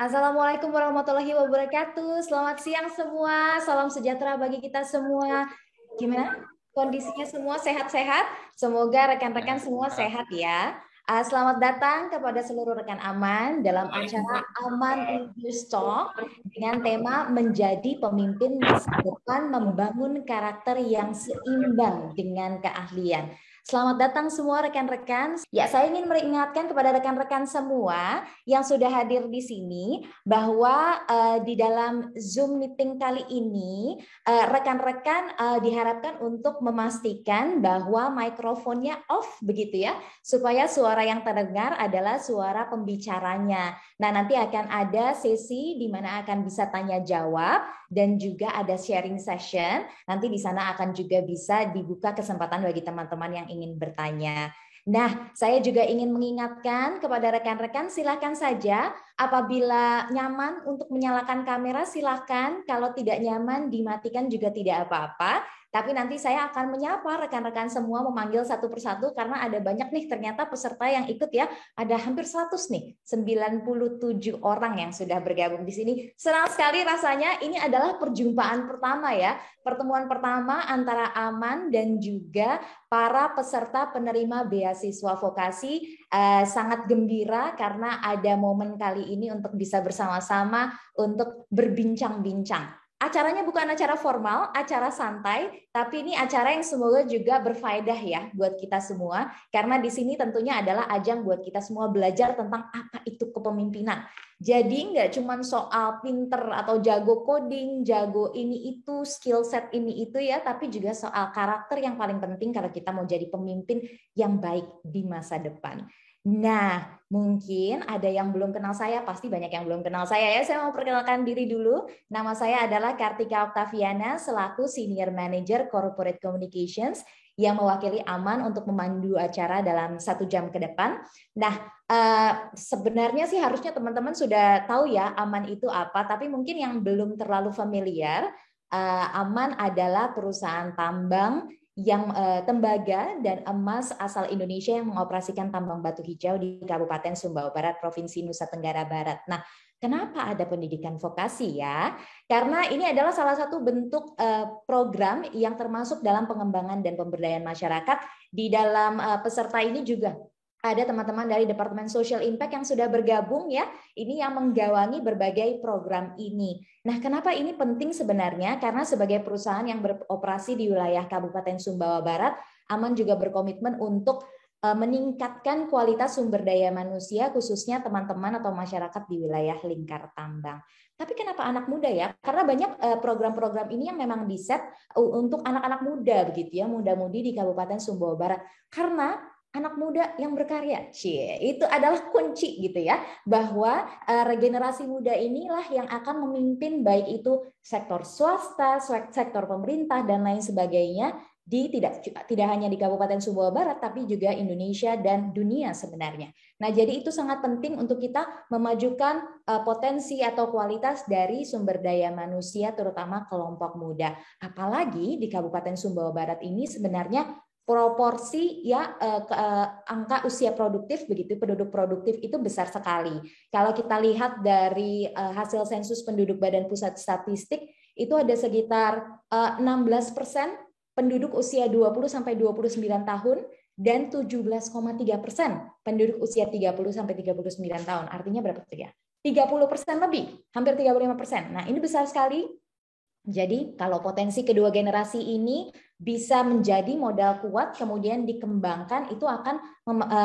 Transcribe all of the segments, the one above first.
Assalamualaikum warahmatullahi wabarakatuh. Selamat siang semua. Salam sejahtera bagi kita semua. Gimana? Kondisinya semua sehat-sehat? Semoga rekan-rekan semua Sehat. sehat ya. Selamat datang kepada seluruh rekan Aman dalam acara Aman Leaders Talk dengan tema menjadi pemimpin masa depan membangun karakter yang seimbang dengan keahlian. Selamat datang semua rekan-rekan. Ya, saya ingin meringatkan kepada rekan-rekan semua yang sudah hadir di sini bahwa di dalam Zoom meeting kali ini rekan-rekan diharapkan untuk memastikan bahwa mikrofonnya off begitu ya, supaya suara yang terdengar adalah suara pembicaranya. Nah, nanti akan ada sesi di mana akan bisa tanya jawab dan juga ada sharing session. Nanti di sana akan juga bisa dibuka kesempatan bagi teman-teman yang ingin bertanya. Nah, saya juga ingin mengingatkan kepada rekan-rekan, silakan saja apabila nyaman untuk menyalakan kamera, silakan. Kalau tidak nyaman, dimatikan juga tidak apa-apa. Tapi nanti saya akan menyapa rekan-rekan semua, memanggil satu persatu, karena ada banyak nih ternyata peserta yang ikut ya. Ada hampir 100 nih, 97 orang yang sudah bergabung di sini. Senang sekali rasanya, ini adalah perjumpaan pertama ya. Pertemuan pertama antara Aman dan juga para peserta penerima beasiswa vokasi. Sangat gembira karena ada momen kali ini untuk bisa bersama-sama untuk berbincang-bincang. Acaranya bukan acara formal, acara santai, tapi ini acara yang semoga juga berfaedah ya buat kita semua, karena di sini tentunya adalah ajang buat kita semua belajar tentang apa itu kepemimpinan. Jadi nggak cuma soal pinter atau jago coding, jago ini itu, skill set ini itu ya, tapi juga soal karakter yang paling penting kalau kita mau jadi pemimpin yang baik di masa depan. Nah, mungkin ada yang belum kenal saya, pasti banyak yang belum kenal saya ya. Saya mau perkenalkan diri dulu. Nama saya adalah Kartika Oktaviana selaku Senior Manager Corporate Communications yang mewakili Aman untuk memandu acara dalam 1 jam ke depan. Nah, sebenarnya sih harusnya teman-teman sudah tahu ya Aman itu apa, tapi mungkin yang belum terlalu familiar, Aman adalah perusahaan tambang yang tembaga dan emas asal Indonesia yang mengoperasikan tambang batu hijau di Kabupaten Sumbawa Barat, Provinsi Nusa Tenggara Barat. Nah, kenapa ada pendidikan vokasi ya? Karena ini adalah salah satu bentuk program yang termasuk dalam pengembangan dan pemberdayaan masyarakat. Di dalam peserta ini juga ada teman-teman dari Departemen Social Impact yang sudah bergabung ya. Ini yang menggawangi berbagai program ini. Nah, kenapa ini penting sebenarnya? Karena sebagai perusahaan yang beroperasi di wilayah Kabupaten Sumbawa Barat, Aman juga berkomitmen untuk meningkatkan kualitas sumber daya manusia, khususnya teman-teman atau masyarakat di wilayah lingkar tambang. Tapi kenapa anak muda ya? Karena banyak program-program ini yang memang di-set untuk anak-anak muda begitu ya, muda-mudi di Kabupaten Sumbawa Barat. Karena anak muda yang berkarya, itu adalah kunci gitu ya, bahwa regenerasi muda inilah yang akan memimpin baik itu sektor swasta, sektor pemerintah dan lain sebagainya di tidak hanya di Kabupaten Sumbawa Barat tapi juga Indonesia dan dunia sebenarnya. Nah, jadi itu sangat penting untuk kita memajukan potensi atau kualitas dari sumber daya manusia terutama kelompok muda. Apalagi di Kabupaten Sumbawa Barat ini sebenarnya proporsi ya angka usia produktif begitu, penduduk produktif itu besar sekali. Kalau kita lihat dari hasil sensus penduduk Badan Pusat Statistik itu ada sekitar 16% penduduk usia 20 sampai 29 tahun dan 17,3% penduduk usia 30 sampai 39 tahun. Artinya berapa tuh ya? 30% lebih, hampir 35%. Nah, ini besar sekali. Jadi kalau potensi kedua generasi ini bisa menjadi modal kuat kemudian dikembangkan, itu akan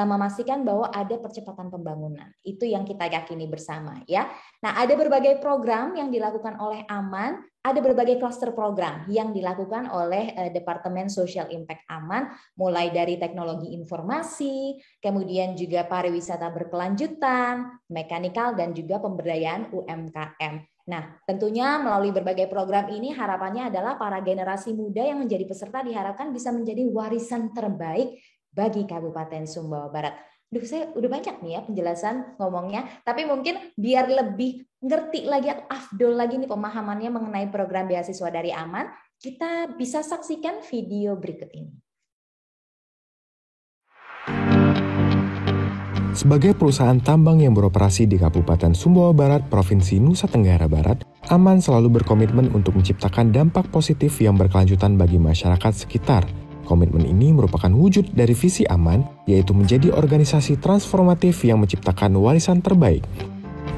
memastikan bahwa ada percepatan pembangunan. Itu yang kita yakini bersama ya. Nah, ada berbagai program yang dilakukan oleh Aman, ada berbagai cluster program yang dilakukan oleh Departemen Social Impact Aman, mulai dari teknologi informasi, kemudian juga pariwisata berkelanjutan, mekanikal dan juga pemberdayaan UMKM. Nah, tentunya melalui berbagai program ini harapannya adalah para generasi muda yang menjadi peserta diharapkan bisa menjadi warisan terbaik bagi Kabupaten Sumbawa Barat. Duh, saya udah banyak nih ya penjelasan ngomongnya, tapi mungkin biar lebih ngerti lagi atau afdol lagi nih pemahamannya mengenai program beasiswa dari Aman, kita bisa saksikan video berikut ini. Sebagai perusahaan tambang yang beroperasi di Kabupaten Sumbawa Barat, Provinsi Nusa Tenggara Barat, Aman selalu berkomitmen untuk menciptakan dampak positif yang berkelanjutan bagi masyarakat sekitar. Komitmen ini merupakan wujud dari visi Aman, yaitu menjadi organisasi transformatif yang menciptakan warisan terbaik.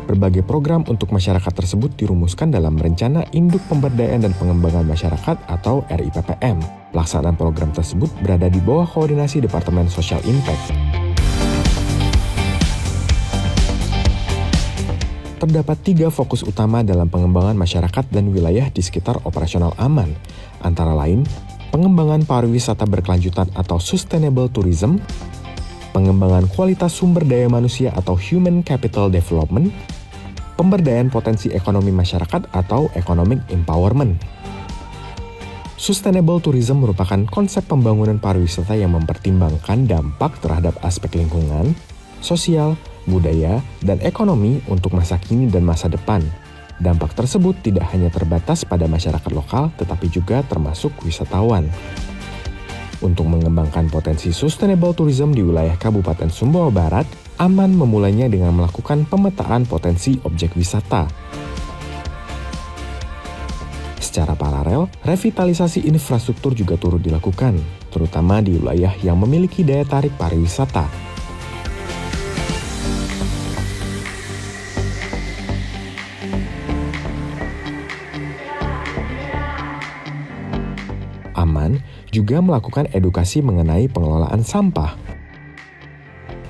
Berbagai program untuk masyarakat tersebut dirumuskan dalam Rencana Induk Pemberdayaan dan Pengembangan Masyarakat atau RIPPM. Pelaksanaan program tersebut berada di bawah koordinasi Departemen Social Impact. Terdapat 3 fokus utama dalam pengembangan masyarakat dan wilayah di sekitar operasional Aman, antara lain pengembangan pariwisata berkelanjutan atau sustainable tourism, pengembangan kualitas sumber daya manusia atau human capital development, pemberdayaan potensi ekonomi masyarakat atau economic empowerment. Sustainable tourism merupakan konsep pembangunan pariwisata yang mempertimbangkan dampak terhadap aspek lingkungan, sosial, budaya, dan ekonomi untuk masa kini dan masa depan. Dampak tersebut tidak hanya terbatas pada masyarakat lokal, tetapi juga termasuk wisatawan. Untuk mengembangkan potensi sustainable tourism di wilayah Kabupaten Sumbawa Barat, Aman memulainya dengan melakukan pemetaan potensi objek wisata. Secara paralel, revitalisasi infrastruktur juga turut dilakukan, terutama di wilayah yang memiliki daya tarik pariwisata. Aman juga melakukan edukasi mengenai pengelolaan sampah.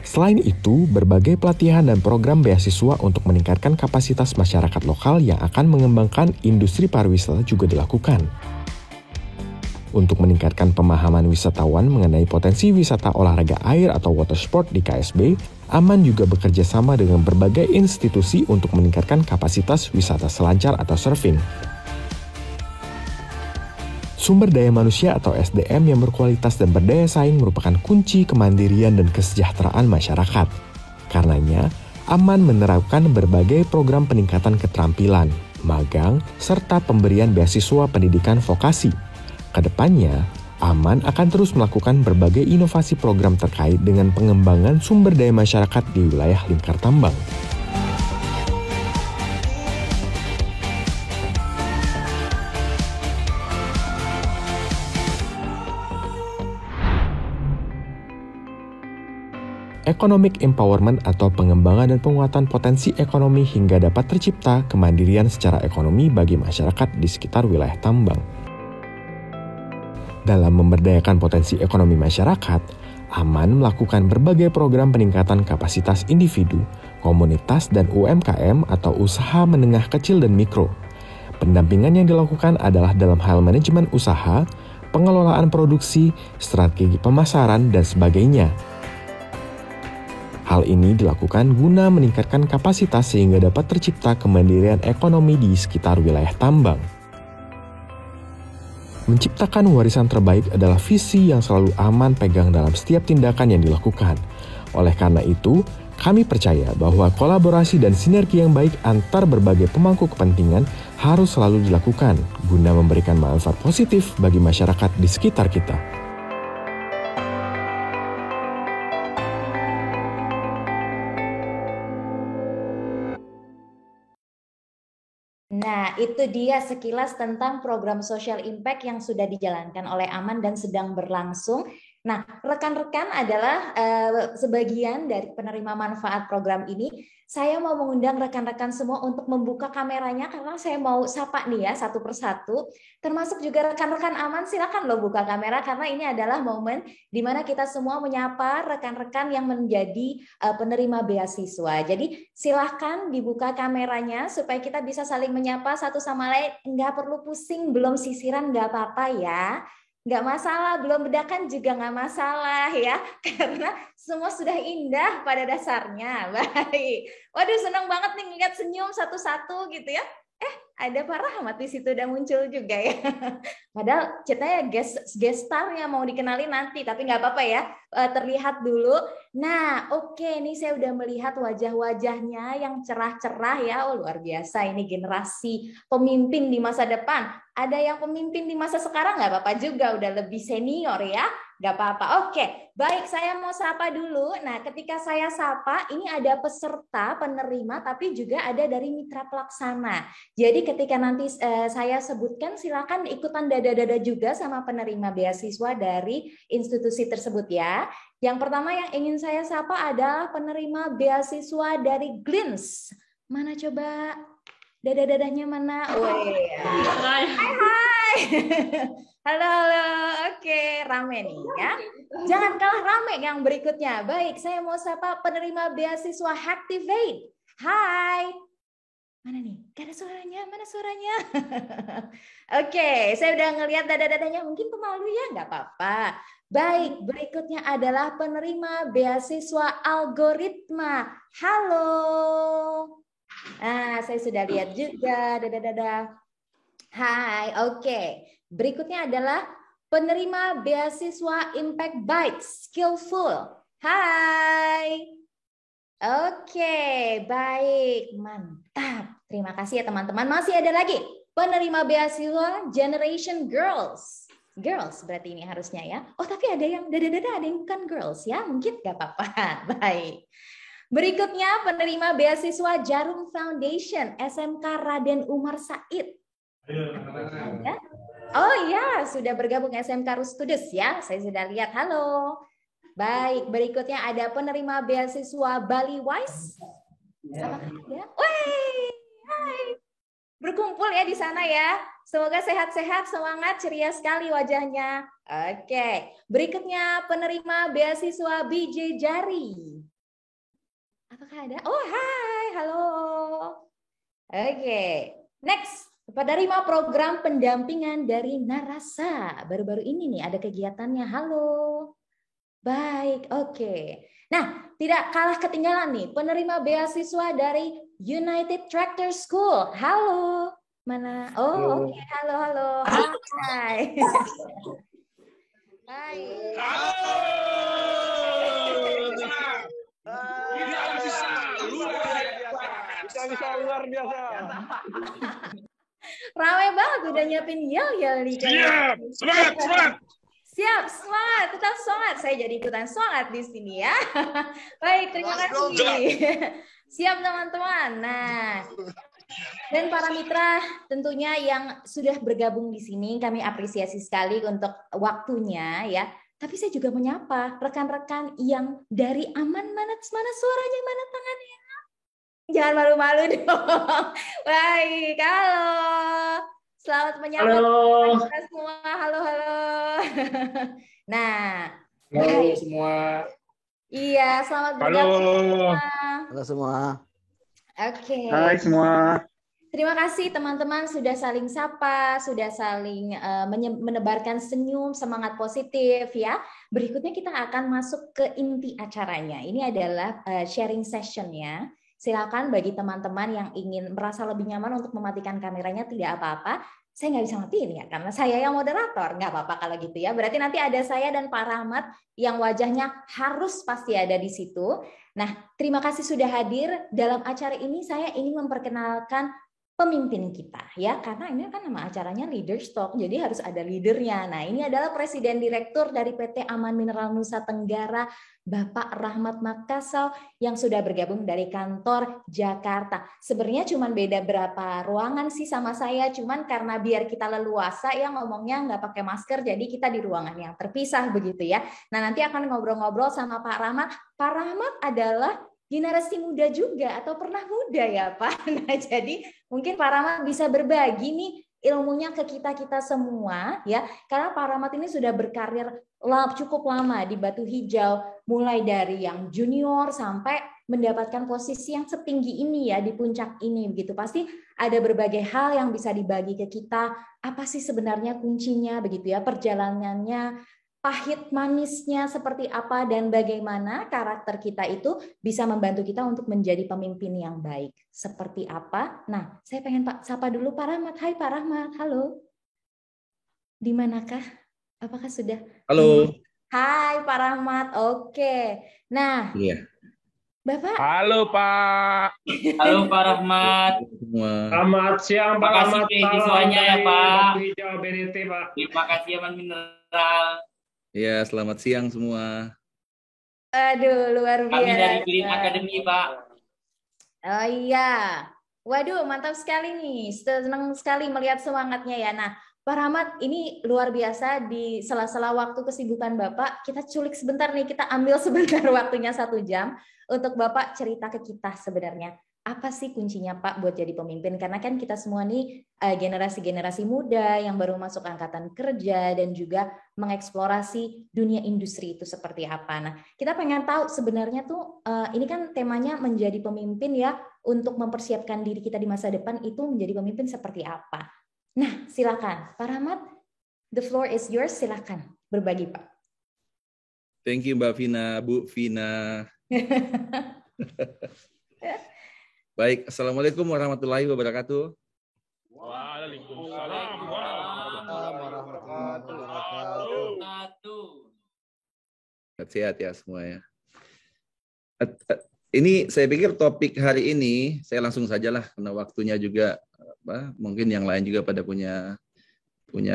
Selain itu, berbagai pelatihan dan program beasiswa untuk meningkatkan kapasitas masyarakat lokal yang akan mengembangkan industri pariwisata juga dilakukan. Untuk meningkatkan pemahaman wisatawan mengenai potensi wisata olahraga air atau water sport di KSB, Aman juga bekerja sama dengan berbagai institusi untuk meningkatkan kapasitas wisata selancar atau surfing. Sumber daya manusia atau SDM yang berkualitas dan berdaya saing merupakan kunci kemandirian dan kesejahteraan masyarakat. Karenanya, Aman menerapkan berbagai program peningkatan keterampilan, magang, serta pemberian beasiswa pendidikan vokasi. Kedepannya, Aman akan terus melakukan berbagai inovasi program terkait dengan pengembangan sumber daya masyarakat di wilayah lingkar tambang. Economic empowerment atau pengembangan dan penguatan potensi ekonomi hingga dapat tercipta kemandirian secara ekonomi bagi masyarakat di sekitar wilayah tambang. Dalam memberdayakan potensi ekonomi masyarakat, Aman melakukan berbagai program peningkatan kapasitas individu, komunitas, dan UMKM atau usaha menengah kecil dan mikro. Pendampingan yang dilakukan adalah dalam hal manajemen usaha, pengelolaan produksi, strategi pemasaran, dan sebagainya. Hal ini dilakukan guna meningkatkan kapasitas sehingga dapat tercipta kemandirian ekonomi di sekitar wilayah tambang. Menciptakan warisan terbaik adalah visi yang selalu Aman pegang dalam setiap tindakan yang dilakukan. Oleh karena itu, kami percaya bahwa kolaborasi dan sinergi yang baik antar berbagai pemangku kepentingan harus selalu dilakukan guna memberikan manfaat positif bagi masyarakat di sekitar kita. Nah, itu dia sekilas tentang program social impact yang sudah dijalankan oleh Aman dan sedang berlangsung. Nah, rekan-rekan adalah sebagian dari penerima manfaat program ini. Saya mau mengundang rekan-rekan semua untuk membuka kameranya karena saya mau sapa nih ya satu persatu. Termasuk juga rekan-rekan Aman, silakan lo buka kamera karena ini adalah momen di mana kita semua menyapa rekan-rekan yang menjadi penerima beasiswa. Jadi silahkan dibuka kameranya supaya kita bisa saling menyapa satu sama lain. Nggak perlu pusing, belum sisiran nggak apa-apa ya. Nggak masalah, belum bedakan juga nggak masalah ya, karena semua sudah indah pada dasarnya. Baik, waduh senang banget nih ngeliat senyum satu-satu gitu ya. Ada Pak Rahmat di situ udah muncul juga ya. Padahal ceritanya gestarnya mau dikenalin nanti, tapi nggak apa-apa ya, terlihat dulu. Nah, oke, nih saya udah melihat wajah-wajahnya yang cerah-cerah ya. Oh, luar biasa, ini generasi pemimpin di masa depan. Ada yang pemimpin di masa sekarang nggak apa-apa juga, udah lebih senior ya. Nggak apa-apa. Oke, baik. Saya mau sapa dulu. Nah, ketika saya sapa, ini ada peserta, penerima, tapi juga ada dari mitra pelaksana. Jadi ketika nanti saya sebutkan, silakan ikutan dada-dada juga sama penerima beasiswa dari institusi tersebut ya. Yang pertama yang ingin saya sapa adalah penerima beasiswa dari Glins. Mana coba? Dada-dadanya mana? Woi. Hai, hai. Halo, halo. Oke, rame nih ya. Jangan kalah rame yang berikutnya. Baik, saya mau sapa penerima beasiswa Hacktivate. Hai. Mana nih? Gak ada suaranya. Mana suaranya? Oke, saya udah ngelihat dada-dadanya. Mungkin pemalu ya, nggak apa-apa. Baik, berikutnya adalah penerima beasiswa algoritma. Halo. Nah, saya sudah lihat juga. Dada-dada. Hai, oke. Berikutnya adalah penerima beasiswa Impact Bytes, Skillful. Hai. Oke, baik. Mantap. Terima kasih ya teman-teman. Masih ada lagi penerima beasiswa Generation Girls. Girls berarti ini harusnya ya. Oh, tapi ada yang dada-dada, ada yang bukan girls ya. Mungkin nggak apa-apa. Baik. Berikutnya penerima beasiswa Jarum Foundation, SMK Raden Umar Said. Oh ya, sudah bergabung SMK Rustudes ya. Saya sudah lihat. Halo. Baik, berikutnya ada penerima beasiswa Bali Wise. Apakah ada? Wey, hai. Berkumpul ya di sana ya. Semoga sehat-sehat, semangat, ceria sekali wajahnya. Oke, berikutnya penerima beasiswa BJ Jari. Apakah ada? Oh, hai, halo. Oke, next. Penerima program pendampingan dari Narasa. Baru-baru ini nih ada kegiatannya. Halo. Baik, oke. Nah, tidak kalah ketinggalan nih. Penerima beasiswa dari United Tractor School. Halo. Mana? Oh, oke. Halo, halo. Hai. Hai. Halo. Bisa luar biasa. Ramai banget udah nyiapin yel-yel nih. Siap, semangat, semangat. Siap, semangat, tetap semangat. Saya jadi ikutan semangat di sini ya. Baik, terima kasih. Siap teman-teman. Nah, dan para mitra tentunya yang sudah bergabung di sini, kami apresiasi sekali untuk waktunya ya. Tapi saya juga menyapa rekan-rekan yang dari Aman, mana suaranya, mana tangannya. Jangan malu-malu dong. Baik, halo. Selamat menyapa kita semua. Halo, halo. Nah, halo semua. Iya, selamat bergabung semua. Halo semua. Oke. Hai semua. Terima kasih teman-teman sudah saling sapa, sudah saling menebarkan senyum, semangat positif ya. Berikutnya kita akan masuk ke inti acaranya. Ini adalah sharing session ya. Silakan bagi teman-teman yang ingin merasa lebih nyaman untuk mematikan kameranya tidak apa-apa. Saya nggak bisa matiin ya, karena saya yang moderator. Nggak apa-apa kalau gitu ya. Berarti nanti ada saya dan Pak Rahmat yang wajahnya harus pasti ada di situ. Nah, terima kasih sudah hadir. Dalam acara ini saya ingin memperkenalkan pemimpin kita ya, karena ini kan nama acaranya Leaders Talk, jadi harus ada leadernya. Nah, ini adalah Presiden Direktur dari PT Aman Mineral Nusa Tenggara, Bapak Rahmat Makassau yang sudah bergabung dari kantor Jakarta. Sebenarnya cuma beda berapa ruangan sih sama saya, cuman karena biar kita leluasa ya ngomongnya nggak pakai masker, jadi kita di ruangan yang terpisah begitu ya. Nah, nanti akan ngobrol-ngobrol sama Pak Rahmat. Pak Rahmat adalah generasi muda juga atau pernah muda ya Pak. Nah, jadi mungkin Pak Rahmat bisa berbagi nih ilmunya ke kita-kita semua ya. Karena Pak Rahmat ini sudah berkarir cukup lama di Batu Hijau, mulai dari yang junior sampai mendapatkan posisi yang setinggi ini ya, di puncak ini begitu. Pasti ada berbagai hal yang bisa dibagi ke kita. Apa sih sebenarnya kuncinya begitu ya, perjalanannya, pahit manisnya seperti apa, dan bagaimana karakter kita itu bisa membantu kita untuk menjadi pemimpin yang baik. Seperti apa? Nah, saya pengen sapa dulu Pak Rahmat. Hai Pak Rahmat, halo. Di manakah? Apakah sudah? Halo. Hai Pak Rahmat, oke. Nah, iya. Bapak. Halo Pak. Halo Pak Rahmat. Selamat siang Pak Rahmat. Terima kasih beasiswanya ya Pak. Hijau BDT Pak. Terima kasih Aman Mineral. Ya, selamat siang semua. Aduh, luar Kami dari biasa. Green Academy, Pak. Oh iya. Waduh, mantap sekali nih. Senang sekali melihat semangatnya ya. Nah, Pak Rahmat, ini luar biasa di sela-sela waktu kesibukan Bapak. Kita culik sebentar nih, kita ambil sebentar waktunya 1 jam untuk Bapak cerita ke kita sebenarnya. Apa sih kuncinya Pak buat jadi pemimpin? Karena kan kita semua nih generasi-generasi muda yang baru masuk angkatan kerja dan juga mengeksplorasi dunia industri itu seperti apa. Nah, kita pengen tahu sebenarnya tuh ini kan temanya menjadi pemimpin ya, untuk mempersiapkan diri kita di masa depan itu menjadi pemimpin seperti apa. Nah, silakan Pak Rahmat, the floor is yours, silakan berbagi Pak. Thank you Mbak Vina, Bu Vina. Baik, Assalamualaikum warahmatullahi wabarakatuh. Waalaikumsalam warahmatullahi wabarakatuh. Sehat ya semuanya. Ini saya pikir topik hari ini, saya langsung sajalah karena waktunya juga mungkin yang lain juga pada punya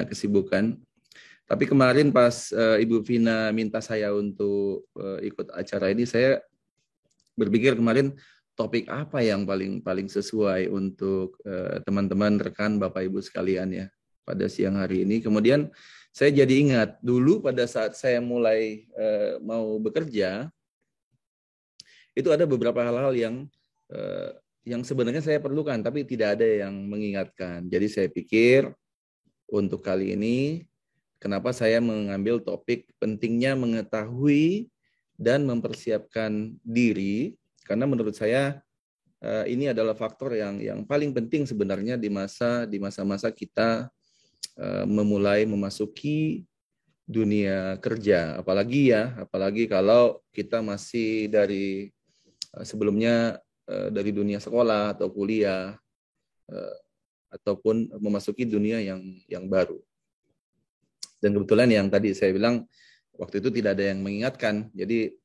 kesibukan. Tapi kemarin pas Ibu Vina minta saya untuk ikut acara ini, saya berpikir kemarin topik apa yang paling sesuai untuk teman-teman, rekan, Bapak Ibu sekalian ya pada siang hari ini. Kemudian saya jadi ingat dulu pada saat saya mulai mau bekerja, itu ada beberapa hal-hal yang sebenarnya saya perlukan, tapi tidak ada yang mengingatkan. Jadi saya pikir untuk kali ini, kenapa saya mengambil topik pentingnya mengetahui dan mempersiapkan diri, karena menurut saya ini adalah faktor yang paling penting sebenarnya di masa-masa kita memasuki dunia kerja, apalagi kalau kita masih sebelumnya dari dunia sekolah atau kuliah ataupun memasuki dunia yang baru. Dan kebetulan yang tadi saya bilang waktu itu tidak ada yang mengingatkan. Jadi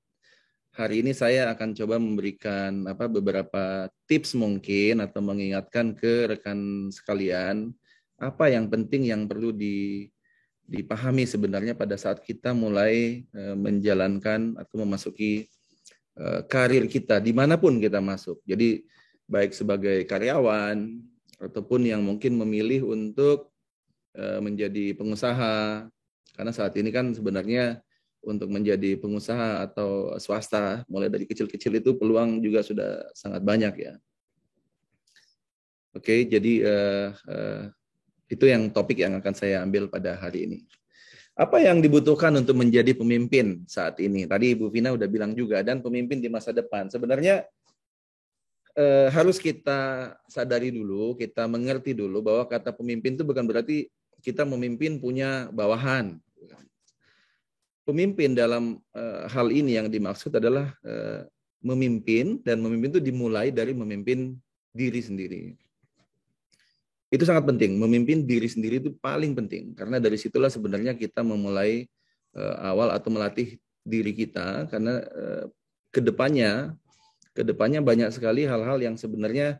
hari ini saya akan coba memberikan beberapa tips mungkin atau mengingatkan ke rekan sekalian apa yang penting yang perlu dipahami sebenarnya pada saat kita mulai menjalankan atau memasuki karir kita dimanapun kita masuk. Jadi baik sebagai karyawan ataupun yang mungkin memilih untuk menjadi pengusaha, karena saat ini kan sebenarnya untuk menjadi pengusaha atau swasta mulai dari kecil-kecil itu peluang juga sudah sangat banyak ya. Oke, jadi itu yang topik yang akan saya ambil pada hari ini. Apa yang dibutuhkan untuk menjadi pemimpin saat ini? Tadi Ibu Vina udah bilang juga, dan pemimpin di masa depan. Sebenarnya harus kita sadari dulu, kita mengerti dulu bahwa kata pemimpin itu bukan berarti kita memimpin punya bawahan. Pemimpin dalam hal ini yang dimaksud adalah memimpin, dan memimpin itu dimulai dari memimpin diri sendiri. Itu sangat penting, memimpin diri sendiri itu paling penting, karena dari situlah sebenarnya kita memulai awal atau melatih diri kita, karena kedepannya banyak sekali hal-hal yang sebenarnya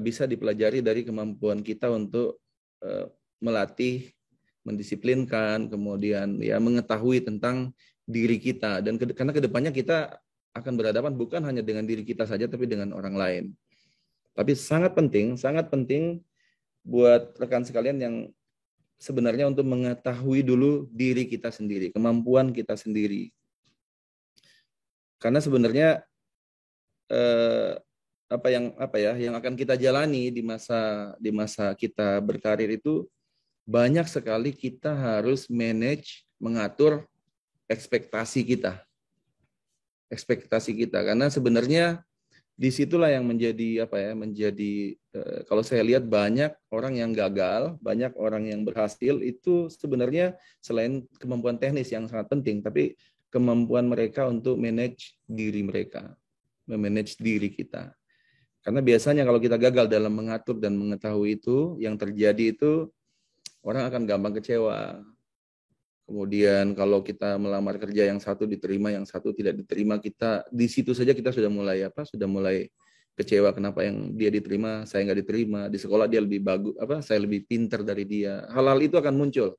bisa dipelajari dari kemampuan kita untuk melatih, mendisiplinkan, kemudian ya mengetahui tentang diri kita, dan karena kedepannya kita akan berhadapan bukan hanya dengan diri kita saja, tapi dengan orang lain. Tapi sangat penting buat rekan sekalian yang sebenarnya untuk mengetahui dulu diri kita sendiri, kemampuan kita sendiri. Karena sebenarnya yang akan kita jalani di masa kita berkarir itu banyak sekali kita harus mengatur ekspektasi kita. Karena sebenarnya disitulah yang menjadi kalau saya lihat banyak orang yang gagal, banyak orang yang berhasil itu sebenarnya selain kemampuan teknis yang sangat penting, tapi kemampuan mereka untuk memanage diri mereka, memanage diri kita. Karena biasanya kalau kita gagal dalam mengatur dan mengetahui itu, yang terjadi itu orang akan gampang kecewa. Kemudian kalau kita melamar kerja yang satu diterima, yang satu tidak diterima, kita di situ saja kita sudah mulai kecewa, kenapa yang dia diterima saya nggak diterima, di sekolah dia lebih bagus, saya lebih pintar dari dia. Hal-hal itu akan muncul.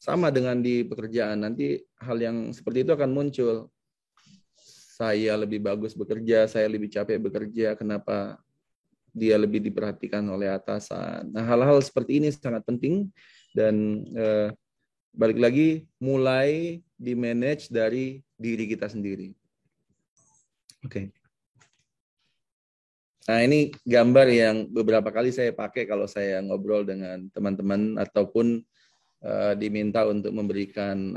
Sama dengan di pekerjaan, nanti hal yang seperti itu akan muncul. Saya lebih bagus bekerja, saya lebih capek bekerja, kenapa dia lebih diperhatikan oleh atasan. Nah, hal-hal seperti ini sangat penting dan balik lagi mulai di-manage dari diri kita sendiri. Oke. Nah, ini gambar yang beberapa kali saya pakai kalau saya ngobrol dengan teman-teman ataupun diminta untuk memberikan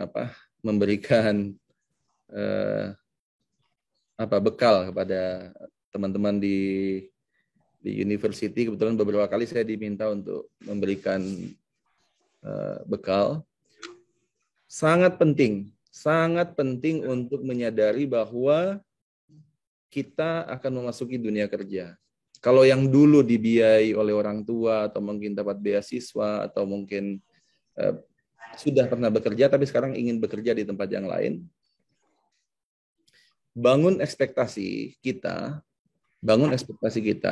bekal kepada teman-teman di university. Kebetulan beberapa kali saya diminta untuk memberikan bekal. Sangat penting untuk menyadari bahwa kita akan memasuki dunia kerja. Kalau yang dulu dibiayai oleh orang tua atau mungkin dapat beasiswa atau mungkin sudah pernah bekerja tapi sekarang ingin bekerja di tempat yang lain, bangun ekspektasi kita.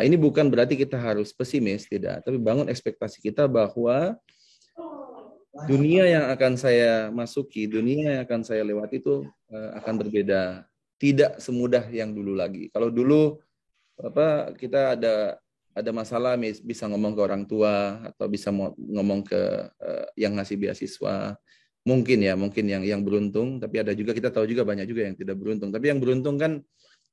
Ini bukan berarti kita harus pesimis, tidak, tapi bangun ekspektasi kita bahwa dunia yang akan saya masuki, dunia yang akan saya lewati itu akan berbeda, tidak semudah yang dulu lagi. Kalau dulu kita ada masalah, bisa ngomong ke orang tua atau bisa ngomong ke yang ngasih beasiswa, mungkin yang beruntung, tapi ada juga, kita tahu juga banyak juga yang tidak beruntung. Tapi yang beruntung kan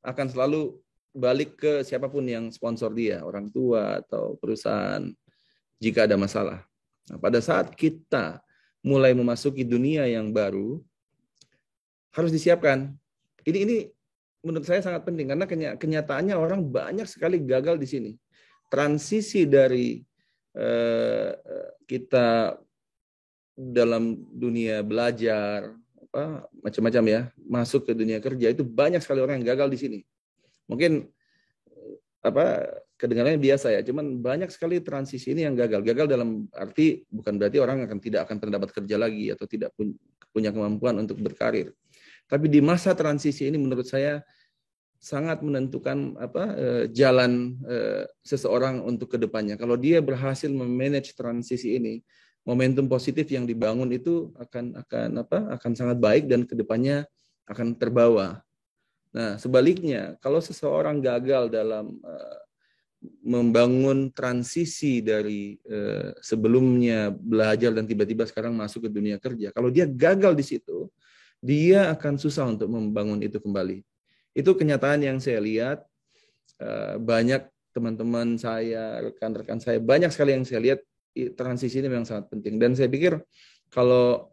akan selalu balik ke siapapun yang sponsor dia, orang tua atau perusahaan jika ada masalah. Nah, pada saat kita mulai memasuki dunia yang baru, harus disiapkan. Ini menurut saya sangat penting karena kenyataannya orang banyak sekali gagal di sini. Transisi dari kita dalam dunia belajar macam-macam ya, masuk ke dunia kerja, itu banyak sekali orang yang gagal di sini. Mungkin kedengarannya biasa ya, cuman banyak sekali transisi ini yang gagal. Gagal dalam arti bukan berarti orang tidak akan pernah dapat kerja lagi atau tidak punya kemampuan untuk berkarir. Tapi di masa transisi ini menurut saya sangat menentukan jalan seseorang untuk kedepannya. Kalau dia berhasil memanage transisi ini, momentum positif yang dibangun itu akan sangat baik dan kedepannya akan terbawa. Nah, sebaliknya, kalau seseorang gagal dalam membangun transisi dari sebelumnya belajar dan tiba-tiba sekarang masuk ke dunia kerja, kalau dia gagal di situ, dia akan susah untuk membangun itu kembali. Itu kenyataan yang saya lihat. Banyak teman-teman saya, rekan-rekan saya, banyak sekali yang saya lihat transisi ini memang sangat penting. Dan saya pikir kalau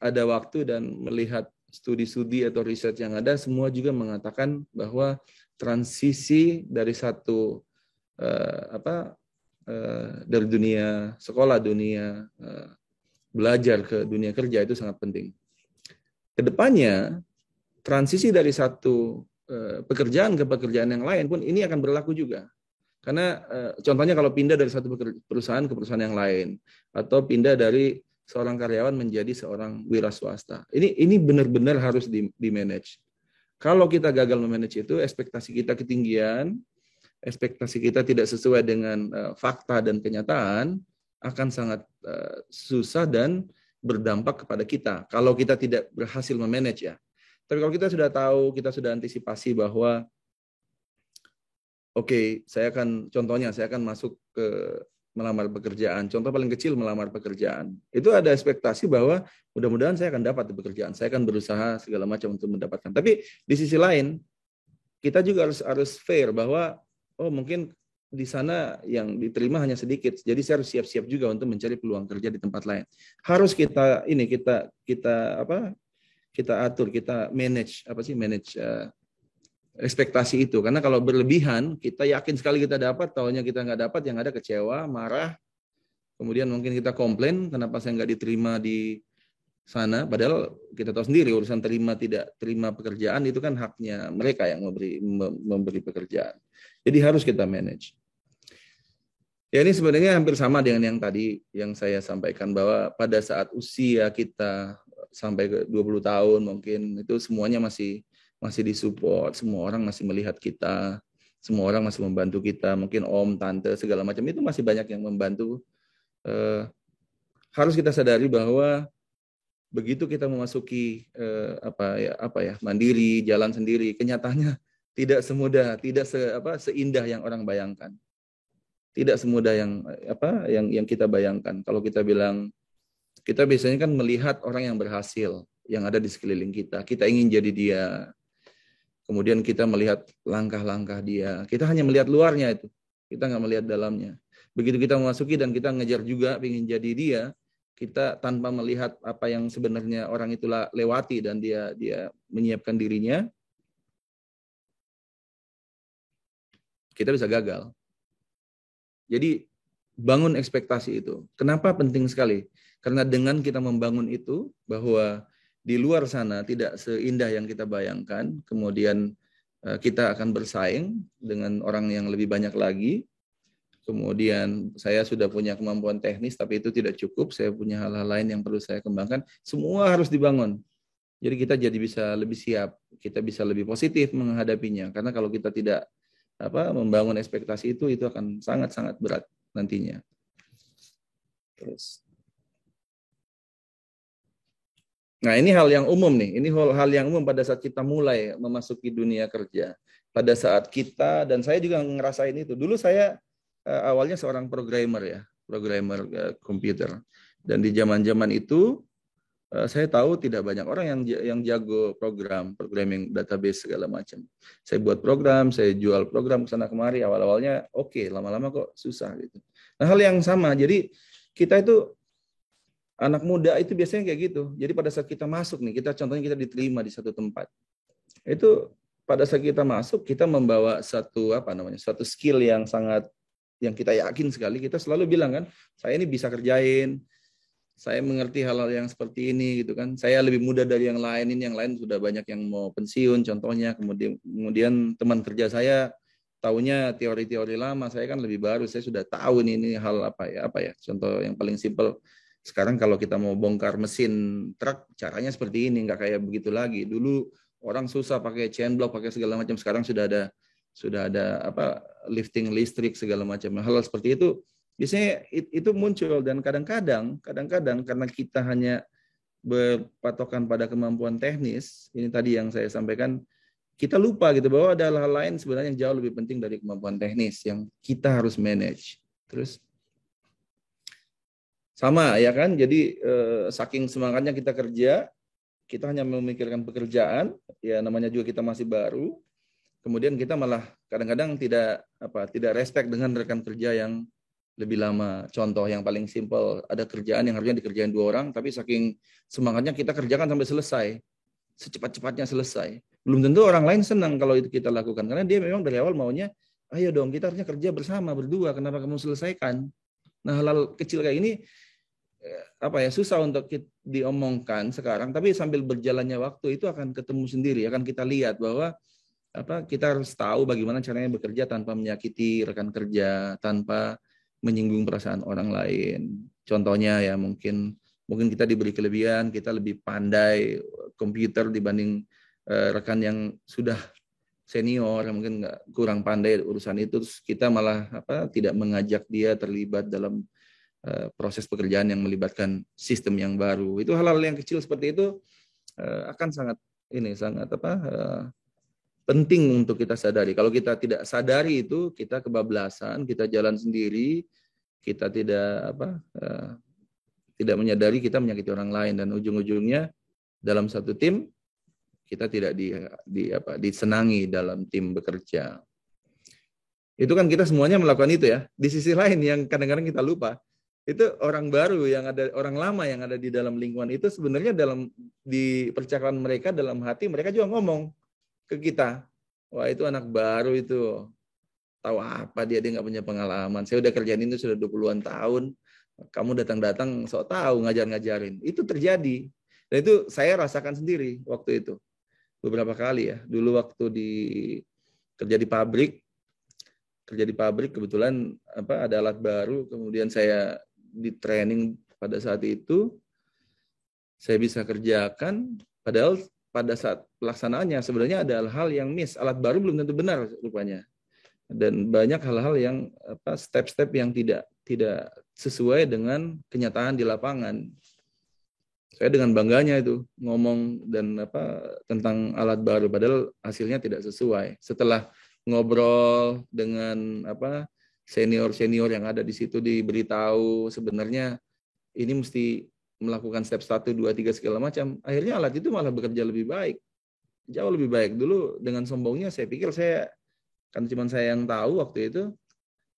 ada waktu dan melihat studi-studi atau riset yang ada, semua juga mengatakan bahwa transisi dari satu dari dunia sekolah, dunia belajar ke dunia kerja itu sangat penting. Kedepannya transisi dari satu pekerjaan ke pekerjaan yang lain pun ini akan berlaku juga. Karena contohnya kalau pindah dari satu perusahaan ke perusahaan yang lain, atau pindah dari seorang karyawan menjadi seorang wira swasta. Ini benar-benar harus di-manage. Kalau kita gagal memanage itu, ekspektasi kita ketinggian, ekspektasi kita tidak sesuai dengan fakta dan kenyataan, akan sangat susah dan berdampak kepada kita. Kalau kita tidak berhasil memanage ya. Tapi kalau kita sudah tahu, kita sudah antisipasi bahwa saya akan masuk ke melamar pekerjaan. Contoh paling kecil, melamar pekerjaan. Itu ada ekspektasi bahwa mudah-mudahan saya akan dapat di pekerjaan. Saya akan berusaha segala macam untuk mendapatkan. Tapi di sisi lain, kita juga harus fair bahwa mungkin di sana yang diterima hanya sedikit. Jadi saya harus siap-siap juga untuk mencari peluang kerja di tempat lain. Harus kita atur, kita manage ekspektasi itu. Karena kalau berlebihan, kita yakin sekali kita dapat, taunya kita nggak dapat, yang ada kecewa, marah, kemudian mungkin kita komplain, kenapa saya nggak diterima di sana, padahal kita tahu sendiri, urusan tidak terima pekerjaan, itu kan haknya mereka yang memberi pekerjaan. Jadi harus kita manage. Ya, ini sebenarnya hampir sama dengan yang tadi, yang saya sampaikan, bahwa pada saat usia kita sampai ke 20 tahun, mungkin itu semuanya masih disupport, semua orang masih melihat kita, semua orang masih membantu kita, mungkin om, tante, segala macam itu masih banyak yang membantu harus kita sadari bahwa begitu kita memasuki mandiri, jalan sendiri, kenyataannya tidak semudah, seindah yang orang bayangkan. Tidak semudah yang kita bayangkan. Kalau kita bilang, kita biasanya kan melihat orang yang berhasil yang ada di sekeliling kita. Kita ingin jadi dia. Kemudian kita melihat langkah-langkah dia. Kita hanya melihat luarnya itu. Kita nggak melihat dalamnya. Begitu kita memasuki dan kita ngejar juga ingin jadi dia, kita tanpa melihat apa yang sebenarnya orang itu lewati dan dia menyiapkan dirinya, kita bisa gagal. Jadi bangun ekspektasi itu. Kenapa penting sekali? Karena dengan kita membangun itu, bahwa di luar sana tidak seindah yang kita bayangkan, kemudian kita akan bersaing dengan orang yang lebih banyak lagi, kemudian saya sudah punya kemampuan teknis, tapi itu tidak cukup, saya punya hal-hal lain yang perlu saya kembangkan, semua harus dibangun. Jadi kita jadi bisa lebih siap, kita bisa lebih positif menghadapinya, karena kalau kita tidak membangun ekspektasi itu akan sangat-sangat berat nantinya. Terus. Nah, ini hal yang umum nih. Ini hal yang umum pada saat kita mulai memasuki dunia kerja. Pada saat kita, dan saya juga ngerasain itu. Dulu saya awalnya seorang programmer komputer. Dan di zaman-zaman itu saya tahu tidak banyak orang yang jago programming database segala macam. Saya buat program, saya jual program ke sana kemari. Awal-awalnya oke, lama-lama kok susah gitu. Nah, hal yang sama. Jadi kita itu anak muda itu biasanya kayak gitu. Jadi pada saat kita masuk nih, contohnya kita diterima di satu tempat. Itu pada saat kita masuk, kita membawa satu skill yang kita yakin sekali. Kita selalu bilang kan, saya ini bisa kerjain. Saya mengerti hal-hal yang seperti ini gitu kan. Saya lebih muda dari yang lain, ini yang lain sudah banyak yang mau pensiun contohnya. Kemudian teman kerja saya taunya teori-teori lama, saya kan lebih baru, saya sudah tahu ini hal apa ya. Contoh yang paling simpel, sekarang kalau kita mau bongkar mesin truk, caranya seperti ini, nggak kayak begitu lagi. Dulu orang susah pakai chain block, pakai segala macam, sekarang sudah ada lifting listrik segala macam. Hal seperti itu biasanya itu muncul, dan kadang-kadang karena kita hanya berpatokan pada kemampuan teknis, ini tadi yang saya sampaikan, kita lupa gitu bahwa ada hal lain sebenarnya yang jauh lebih penting dari kemampuan teknis yang kita harus manage. Terus sama ya kan, jadi saking semangatnya kita kerja, kita hanya memikirkan pekerjaan, ya namanya juga kita masih baru, kemudian kita malah kadang-kadang tidak respect dengan rekan kerja yang lebih lama. Contoh yang paling simpel, ada kerjaan yang harusnya dikerjain 2 orang, tapi saking semangatnya kita kerjakan sampai selesai, secepat-cepatnya selesai. Belum tentu orang lain senang kalau itu kita lakukan, karena dia memang dari awal maunya, ayo dong kita harusnya kerja bersama, berdua, kenapa kamu selesaikan? Nah, hal-hal kecil kayak ini susah untuk diomongkan sekarang, tapi sambil berjalannya waktu itu akan ketemu sendiri, akan kita lihat bahwa kita harus tahu bagaimana caranya bekerja tanpa menyakiti rekan kerja, tanpa menyinggung perasaan orang lain. Contohnya ya mungkin kita diberi kelebihan, kita lebih pandai komputer dibanding rekan yang sudah senior, yang mungkin kurang pandai urusan itu, terus kita malah tidak mengajak dia terlibat dalam proses pekerjaan yang melibatkan sistem yang baru. Itu hal-hal yang kecil seperti itu akan sangat penting untuk kita sadari. Kalau kita tidak sadari itu, kita kebablasan, kita jalan sendiri, kita tidak menyadari kita menyakiti orang lain, dan ujung-ujungnya dalam satu tim kita tidak disenangi dalam tim bekerja. Itu kan kita semuanya melakukan itu ya. Di sisi lain yang kadang-kadang kita lupa, itu orang baru orang lama yang ada di dalam lingkungan itu sebenarnya di percakapan mereka, dalam hati mereka juga ngomong ke kita, wah itu anak baru itu, tahu apa dia nggak punya pengalaman, saya udah kerjain ini sudah 20-an tahun, kamu datang-datang sok tahu ngajar-ngajarin. Itu terjadi, dan itu saya rasakan sendiri waktu itu beberapa kali ya. Dulu waktu kerja di pabrik kebetulan ada alat baru, kemudian saya di training pada saat itu, saya bisa kerjakan, padahal pada saat pelaksanaannya sebenarnya ada hal-hal yang miss, alat baru belum tentu benar rupanya, dan banyak hal-hal yang step-step yang tidak sesuai dengan kenyataan di lapangan. Saya dengan bangganya itu ngomong dan tentang alat baru, padahal hasilnya tidak sesuai. Setelah ngobrol dengan senior-senior yang ada di situ, diberitahu sebenarnya ini mesti melakukan step 1, 2, 3 segala macam. Akhirnya alat itu malah bekerja lebih baik. Jauh lebih baik. Dulu dengan sombongnya saya pikir kan cuma saya yang tahu waktu itu,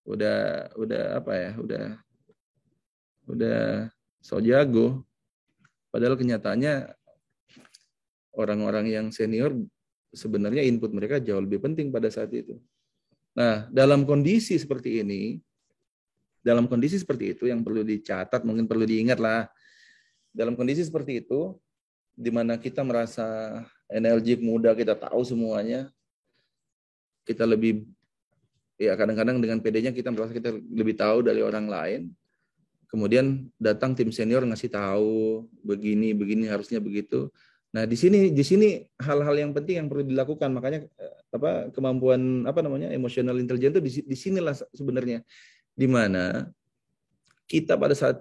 udah so jago. Padahal kenyataannya orang-orang yang senior sebenarnya input mereka jauh lebih penting pada saat itu. Nah, dalam kondisi seperti itu yang perlu dicatat, mungkin perlu diingat lah. Dalam kondisi seperti itu, di mana kita merasa energik, muda, kita tahu semuanya, kita lebih, kadang-kadang dengan PD-nya kita merasa kita lebih tahu dari orang lain. Kemudian datang tim senior ngasih tahu begini harusnya begitu. Nah, di sini hal-hal yang penting yang perlu dilakukan. Makanya kemampuan emotional intelligence itu di sinilah sebenarnya, di mana kita pada saat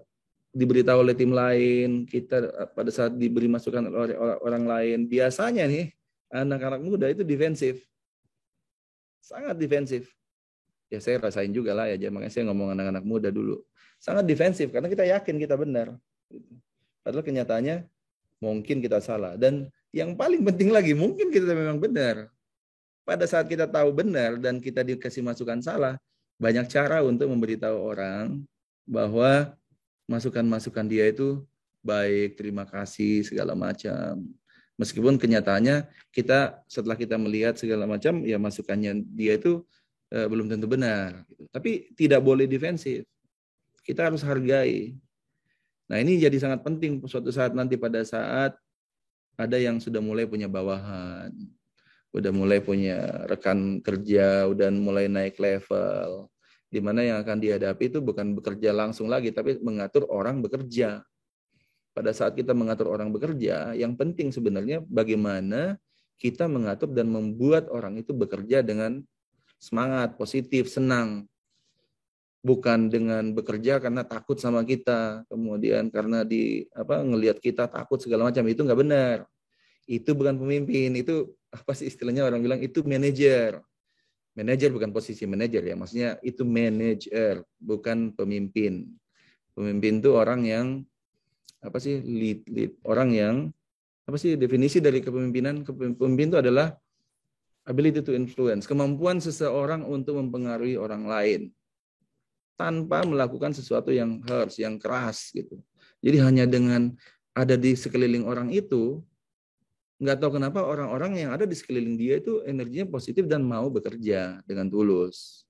diberitahu oleh tim lain, kita pada saat diberi masukan oleh orang lain, biasanya nih anak-anak muda itu defensif. Sangat defensif. Ya saya rasain juga lah ya, makanya saya ngomong anak-anak muda dulu. Sangat defensif karena kita yakin kita benar. Padahal kenyataannya mungkin kita salah. Dan yang paling penting lagi, mungkin kita memang benar. Pada saat kita tahu benar dan kita dikasih masukan salah, banyak cara untuk memberitahu orang bahwa masukan-masukan dia itu baik, terima kasih, segala macam. Meskipun kenyataannya setelah kita melihat segala macam, ya masukannya dia itu belum tentu benar. Tapi tidak boleh defensif. Kita harus hargai. Nah, ini jadi sangat penting suatu saat nanti pada saat ada yang sudah mulai punya bawahan, udah mulai punya rekan kerja, udah mulai naik level, di mana yang akan dihadapi itu bukan bekerja langsung lagi, tapi mengatur orang bekerja. Pada saat kita mengatur orang bekerja, yang penting sebenarnya bagaimana kita mengatur dan membuat orang itu bekerja dengan semangat, positif, senang. Bukan dengan bekerja karena takut sama kita, kemudian karena ngelihat kita takut segala macam, itu nggak benar. Itu bukan pemimpin, itu apa sih istilahnya orang bilang itu manajer. Manajer bukan posisi manajer ya, maksudnya itu manajer, bukan pemimpin. Pemimpin itu orang yang lead, orang yang definisi dari kepemimpinan? Kepemimpinan itu adalah ability to influence, kemampuan seseorang untuk mempengaruhi orang lain tanpa melakukan sesuatu yang harsh, yang keras gitu. Jadi hanya dengan ada di sekeliling orang itu, nggak tahu kenapa orang-orang yang ada di sekeliling dia itu energinya positif dan mau bekerja dengan tulus.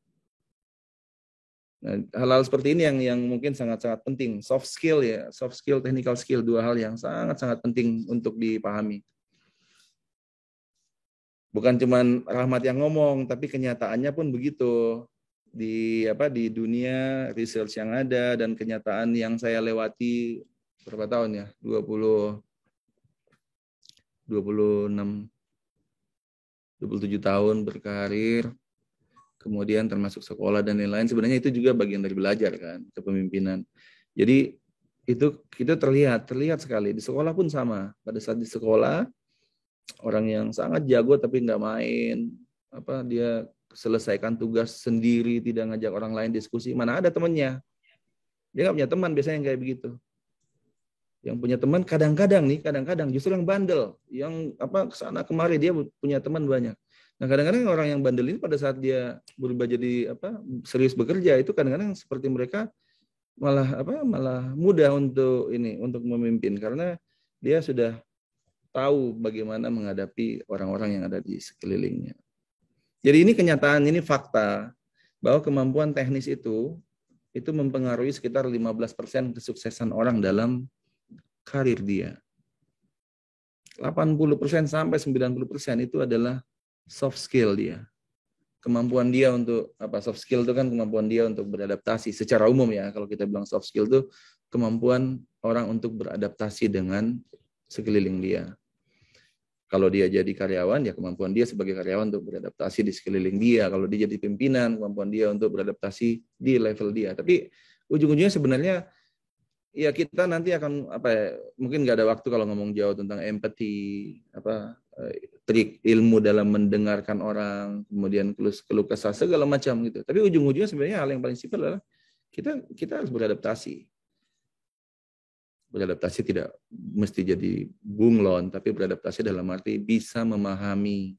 Nah, hal-hal seperti ini yang mungkin sangat-sangat penting. Soft skill ya, soft skill, technical skill, dua hal yang sangat-sangat penting untuk dipahami. Bukan cuman Rahmat yang ngomong, tapi kenyataannya pun begitu. Di dunia research yang ada dan kenyataan yang saya lewati berapa tahun ya? 27 tahun berkarir, kemudian termasuk sekolah dan lain-lain. Sebenarnya itu juga bagian dari belajar kan, kepemimpinan. Jadi itu terlihat sekali. Di sekolah pun sama. Pada saat di sekolah, orang yang sangat jago tapi nggak main, dia selesaikan tugas sendiri, tidak ngajak orang lain diskusi, mana ada temannya. Dia nggak punya teman biasanya yang kayak begitu. Yang punya teman kadang-kadang justru yang bandel, yang kesana kemari, dia punya teman banyak. Nah, kadang-kadang orang yang bandel ini pada saat dia berubah jadi serius bekerja, itu kadang-kadang seperti mereka malah mudah untuk memimpin karena dia sudah tahu bagaimana menghadapi orang-orang yang ada di sekelilingnya. Jadi ini kenyataan, ini fakta bahwa kemampuan teknis itu mempengaruhi sekitar 15% kesuksesan orang dalam karir dia. 80% sampai 90% itu adalah soft skill dia. Kemampuan dia untuk soft skill itu kan kemampuan dia untuk beradaptasi secara umum ya. Kalau kita bilang soft skill itu kemampuan orang untuk beradaptasi dengan sekeliling dia. Kalau dia jadi karyawan, ya kemampuan dia sebagai karyawan untuk beradaptasi di sekeliling dia. Kalau dia jadi pimpinan, kemampuan dia untuk beradaptasi di level dia. Tapi ujung-ujungnya sebenarnya ya kita nanti akan mungkin nggak ada waktu kalau ngomong jauh tentang empati, trik ilmu dalam mendengarkan orang, kemudian keluh kesah segala macam gitu. Tapi ujung-ujungnya sebenarnya hal yang paling simpel adalah kita harus beradaptasi. Beradaptasi tidak mesti jadi bunglon, tapi beradaptasi dalam arti bisa memahami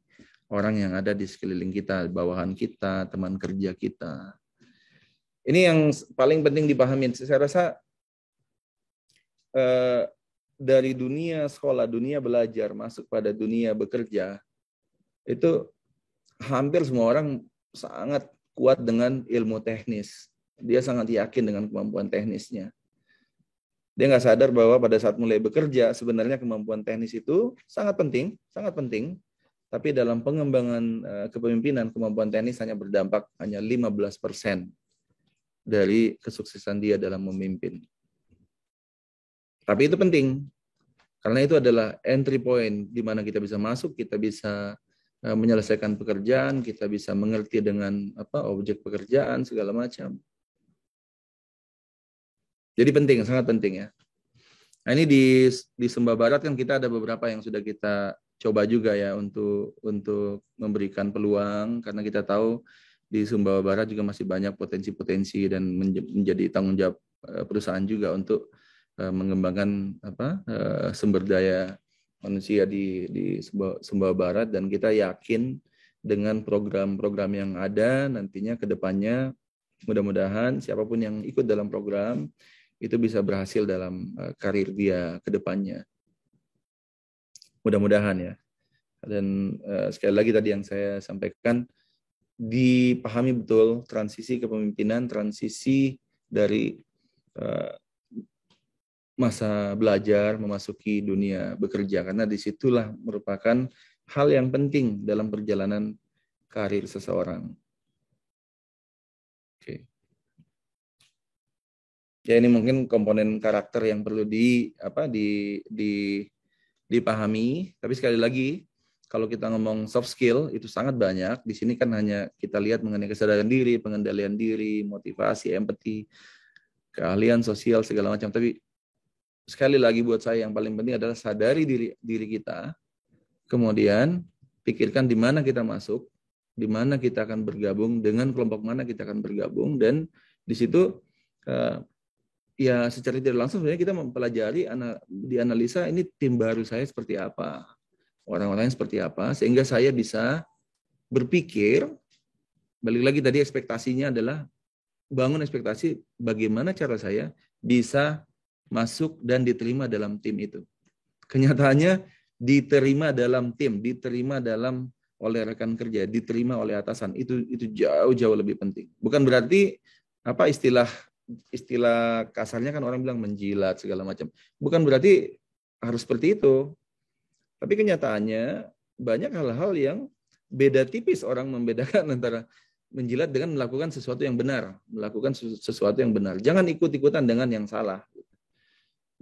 orang yang ada di sekeliling kita, bawahan kita, teman kerja kita. Ini yang paling penting dipahami. Saya rasa dari dunia sekolah, dunia belajar, masuk pada dunia bekerja, itu hampir semua orang sangat kuat dengan ilmu teknis. Dia sangat yakin dengan kemampuan teknisnya. Dia nggak sadar bahwa pada saat mulai bekerja, sebenarnya kemampuan teknis itu sangat penting. Tapi dalam pengembangan kepemimpinan, kemampuan teknis hanya berdampak hanya 15% dari kesuksesan dia dalam memimpin. Tapi itu penting, karena itu adalah entry point di mana kita bisa masuk, kita bisa menyelesaikan pekerjaan, kita bisa mengerti dengan objek pekerjaan segala macam. Jadi penting, sangat penting ya. Nah ini di Sumba Barat kan kita ada beberapa yang sudah kita coba juga ya untuk memberikan peluang, karena kita tahu di Sumba Barat juga masih banyak potensi-potensi dan menjadi tanggung jawab perusahaan juga untuk mengembangkan sumber daya manusia di Sumba Barat, dan kita yakin dengan program-program yang ada nantinya ke depannya mudah-mudahan siapapun yang ikut dalam program itu bisa berhasil dalam karir dia ke depannya. Mudah-mudahan ya. Dan sekali lagi tadi yang saya sampaikan, dipahami betul transisi kepemimpinan, transisi dari masa belajar memasuki dunia bekerja, karena disitulah merupakan hal yang penting dalam perjalanan karir seseorang. Oke. Ya ini mungkin komponen karakter yang perlu dipahami. Tapi sekali lagi, kalau kita ngomong soft skill itu sangat banyak. Di sini kan hanya kita lihat mengenai kesadaran diri, pengendalian diri, motivasi, empati, keahlian sosial segala macam. Tapi sekali lagi buat saya yang paling penting adalah sadari diri kita. Kemudian pikirkan di mana kita masuk, di mana kita akan bergabung, dengan kelompok mana kita akan bergabung, dan di situ ya secara tidak langsung sebenarnya kita mempelajari, dianalisa ini tim baru saya seperti apa, orang-orangnya seperti apa, sehingga saya bisa berpikir, balik lagi tadi ekspektasinya adalah bangun ekspektasi bagaimana cara saya bisa masuk dan diterima dalam tim itu. Kenyataannya diterima dalam tim, diterima oleh rekan kerja, diterima oleh atasan, itu jauh lebih penting. Bukan berarti istilah kasarnya kan orang bilang menjilat segala macam. Bukan berarti harus seperti itu. Tapi kenyataannya banyak hal-hal yang beda tipis, orang membedakan antara menjilat dengan melakukan sesuatu yang benar, Jangan ikut-ikutan dengan yang salah.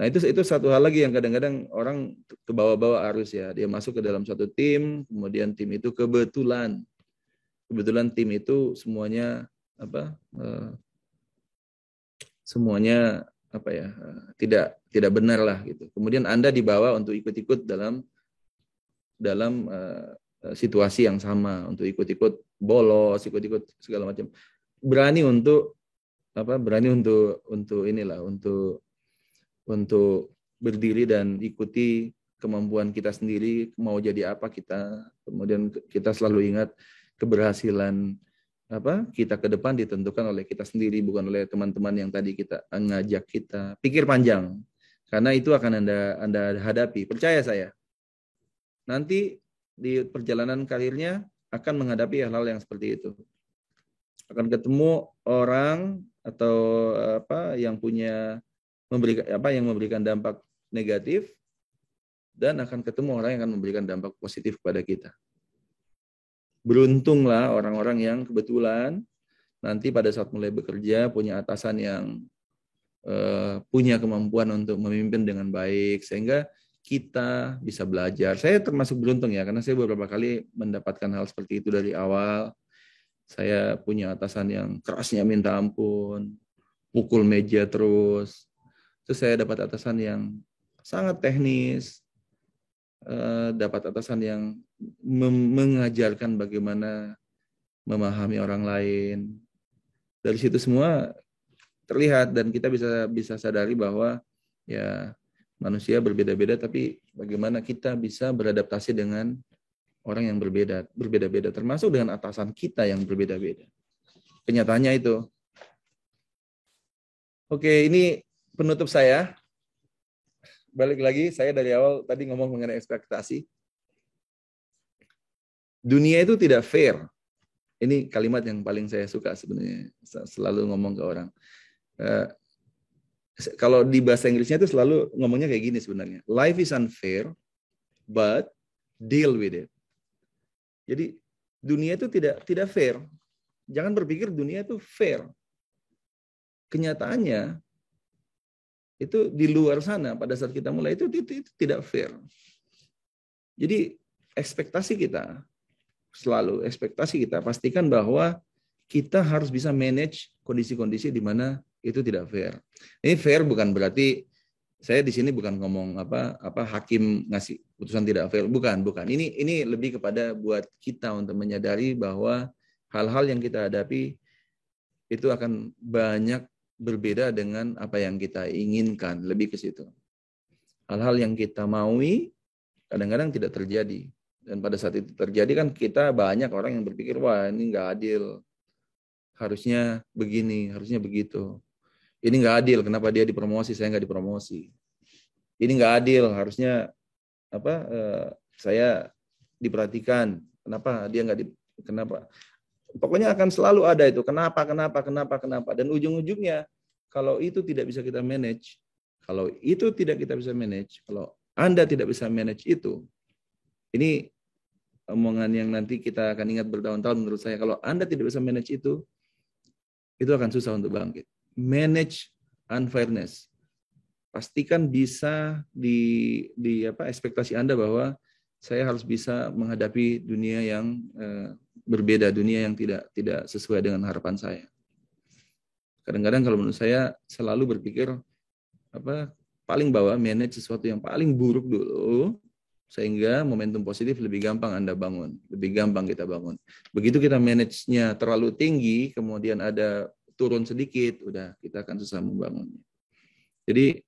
Nah, itu satu hal lagi yang kadang-kadang orang ke bawah-bawah arus ya. Dia masuk ke dalam suatu tim, kemudian tim itu kebetulan tim itu semuanya tidak benar lah gitu. Kemudian Anda dibawa untuk ikut-ikut dalam situasi yang sama, untuk ikut-ikut bolos, ikut-ikut segala macam. Berani untuk berdiri dan ikuti kemampuan kita sendiri, mau jadi apa kita. Kemudian kita selalu ingat keberhasilan kita ke depan ditentukan oleh kita sendiri, bukan oleh teman-teman yang tadi kita ngajak kita. Pikir panjang, karena itu akan Anda hadapi. Percaya saya, nanti di perjalanan karirnya akan menghadapi hal-hal yang seperti itu. Akan ketemu orang atau yang memberikan dampak negatif, dan akan ketemu orang yang akan memberikan dampak positif kepada kita. Beruntunglah orang-orang yang kebetulan nanti pada saat mulai bekerja punya atasan yang punya kemampuan untuk memimpin dengan baik, sehingga kita bisa belajar. Saya termasuk beruntung ya, karena saya beberapa kali mendapatkan hal seperti itu dari awal. Saya punya atasan yang kerasnya minta ampun, pukul meja terus. Terus saya dapat atasan yang sangat teknis, dapat atasan yang mengajarkan bagaimana memahami orang lain. Dari situ semua terlihat dan kita bisa sadari bahwa ya manusia berbeda-beda, tapi bagaimana kita bisa beradaptasi dengan orang yang berbeda-beda, termasuk dengan atasan kita yang berbeda-beda. Kenyataannya itu. Oke, ini penutup saya. Balik lagi, saya dari awal tadi ngomong mengenai ekspektasi. Dunia itu tidak fair. Ini kalimat yang paling saya suka sebenarnya. Selalu ngomong ke orang. Kalau di bahasa Inggrisnya itu selalu ngomongnya kayak gini sebenarnya. Life is unfair, but deal with it. Jadi dunia itu tidak fair. Jangan berpikir dunia itu fair. Kenyataannya itu di luar sana pada saat kita mulai itu tidak fair. Jadi ekspektasi kita pastikan bahwa kita harus bisa manage kondisi-kondisi di mana itu tidak fair. Ini fair bukan berarti saya di sini bukan ngomong apa hakim ngasih putusan tidak fair, bukan. Ini lebih kepada buat kita untuk menyadari bahwa hal-hal yang kita hadapi itu akan banyak berbeda dengan apa yang kita inginkan, lebih ke situ. Hal-hal yang kita maui kadang-kadang tidak terjadi. Dan pada saat itu terjadi kan kita banyak orang yang berpikir, wah ini nggak adil. Harusnya begini, harusnya begitu. Ini nggak adil, kenapa dia dipromosi, saya nggak dipromosi. Ini nggak adil, harusnya saya diperhatikan, kenapa dia nggak kenapa. Pokoknya akan selalu ada itu, kenapa. Dan ujung-ujungnya, kalau itu tidak bisa kita manage, kalau Anda tidak bisa manage itu, ini omongan yang nanti kita akan ingat bertahun-tahun menurut saya, kalau Anda tidak bisa manage itu akan susah untuk bangkit. Manage unfairness. Pastikan bisa di ekspektasi Anda bahwa saya harus bisa menghadapi dunia yang berbeda, dunia yang tidak sesuai dengan harapan saya. Kadang-kadang kalau menurut saya selalu berpikir paling bawah, manage sesuatu yang paling buruk dulu, sehingga momentum positif lebih gampang Anda bangun, lebih gampang kita bangun. Begitu kita manage-nya terlalu tinggi, kemudian ada turun sedikit, udah kita akan susah membangunnya. Jadi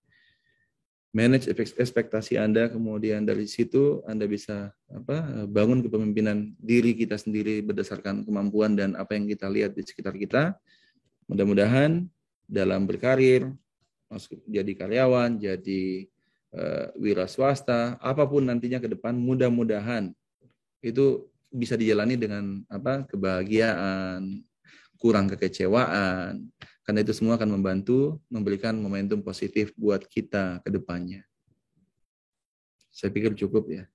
manage ekspektasi Anda, kemudian dari situ Anda bisa bangun kepemimpinan diri kita sendiri berdasarkan kemampuan dan apa yang kita lihat di sekitar kita. Mudah-mudahan dalam berkarir, masuk jadi karyawan, jadi wira swasta, apapun nantinya ke depan, mudah-mudahan itu bisa dijalani dengan kebahagiaan, kurang kekecewaan, karena itu semua akan membantu memberikan momentum positif buat kita ke depannya. Saya pikir cukup ya.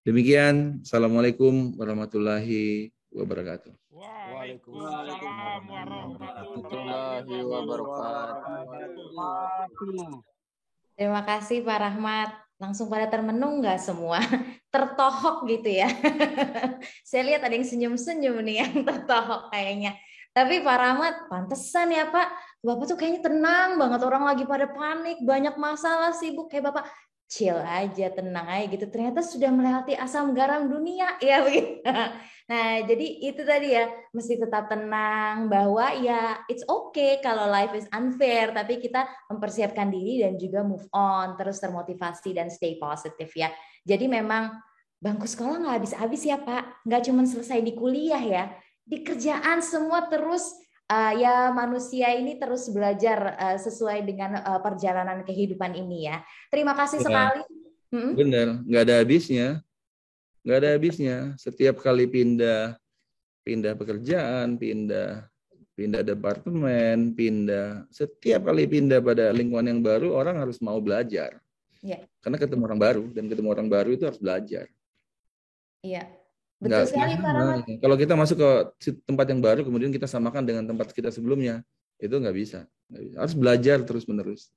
Demikian, Assalamualaikum warahmatullahi wabarakatuh. Waalaikumsalam warahmatullahi wabarakatuh. Terima kasih Pak Rahmat. Langsung pada termenung nggak semua? Tertohok gitu ya. Saya lihat ada yang senyum-senyum nih yang tertohok kayaknya. Tapi Pak Rahmat, pantesan ya Pak. Bapak tuh kayaknya tenang banget. Orang lagi pada panik, banyak masalah, sibuk. Kayak Bapak chill aja, tenang aja gitu. Ternyata sudah melewati asam garam dunia. Ya begitu. Nah, jadi itu tadi ya, mesti tetap tenang bahwa ya it's okay kalau life is unfair, tapi kita mempersiapkan diri dan juga move on, terus termotivasi dan stay positive ya. Jadi memang bangku sekolah nggak habis-habis ya Pak, nggak cuma selesai di kuliah ya, di kerjaan semua terus ya manusia ini terus belajar sesuai dengan perjalanan kehidupan ini ya. Terima kasih sekali. Benar, nggak ada habisnya. Nggak ada habisnya. Setiap kali pindah pekerjaan, pindah departemen, setiap kali pindah pada lingkungan yang baru, orang harus mau belajar. Ya. Karena ketemu orang baru, dan ketemu orang baru itu harus belajar. Iya, betul sekali Pak Rahmat. Kalau kita masuk ke tempat yang baru, kemudian kita samakan dengan tempat kita sebelumnya, itu nggak bisa. Harus belajar terus-menerus.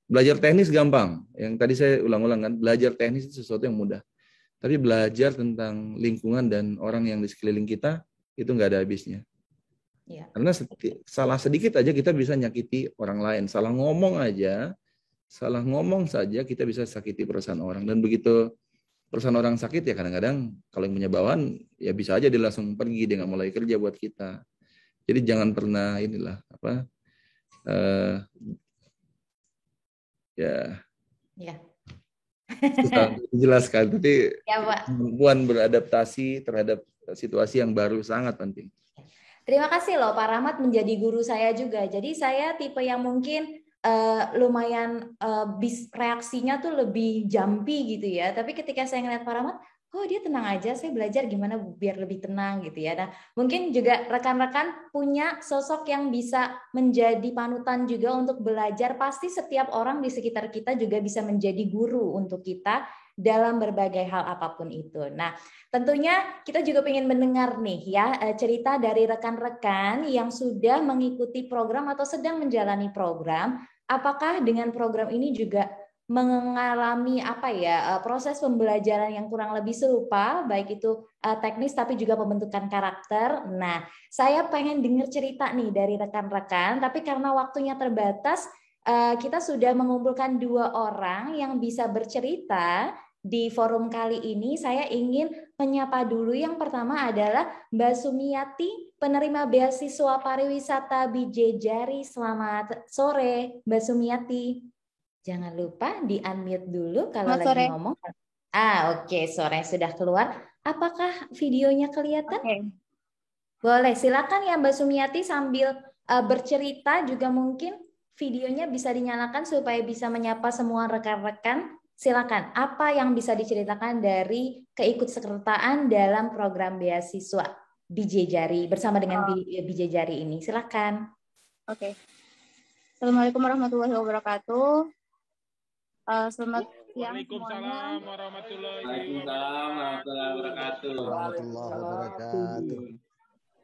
Belajar teknis gampang. Yang tadi saya ulang-ulang kan, belajar teknis itu sesuatu yang mudah. Tapi belajar tentang lingkungan dan orang yang di sekeliling kita, itu nggak ada habisnya. Iya. Karena salah sedikit aja kita bisa nyakiti orang lain. Salah ngomong saja kita bisa sakiti perasaan orang. Dan begitu perasaan orang sakit ya kadang-kadang kalau yang punya bawaan ya bisa aja dia langsung pergi, dia nggak mulai kerja buat kita. Jadi jangan pernah Ya. susah dijelaskan. Tapi Ya, Pak. kemampuan beradaptasi terhadap situasi yang baru sangat penting. Terima kasih loh Pak Rahmat menjadi guru saya juga. Jadi saya tipe yang mungkin lumayan reaksinya tuh lebih jumpy gitu ya. Tapi ketika saya ngeliat Pak Rahmat, oh dia tenang aja, saya belajar gimana biar lebih tenang gitu ya. Nah, mungkin juga rekan-rekan punya sosok yang bisa menjadi panutan juga untuk belajar. Pasti setiap orang di sekitar kita juga bisa menjadi guru untuk kita dalam berbagai hal apapun itu. Nah, tentunya kita juga ingin mendengar nih ya cerita dari rekan-rekan yang sudah mengikuti program atau sedang menjalani program. Apakah dengan program ini juga mengalami proses pembelajaran yang kurang lebih serupa, baik itu teknis tapi juga pembentukan karakter. Nah, saya pengen dengar cerita nih dari rekan-rekan, tapi karena waktunya terbatas, kita sudah mengumpulkan 2 orang yang bisa bercerita di forum kali ini. Saya ingin menyapa dulu. Yang pertama adalah Mbak Sumiati, penerima beasiswa pariwisata BJ Jari. Selamat sore, Mbak Sumiati. Jangan lupa di-unmute dulu kalau lagi ngomong. Oke, sore sudah keluar. Apakah videonya kelihatan? Oke. Boleh, silakan ya Mbak Sumiati sambil bercerita juga mungkin videonya bisa dinyalakan supaya bisa menyapa semua rekan-rekan. Silakan, apa yang bisa diceritakan dari keikutsertaan dalam program beasiswa BJ Jari bersama dengan BJ Jari ini? Silakan. Oke. Assalamualaikum warahmatullahi wabarakatuh. Selamat siang semuanya. Waalaikumsalam warahmatullahi wabarakatuh.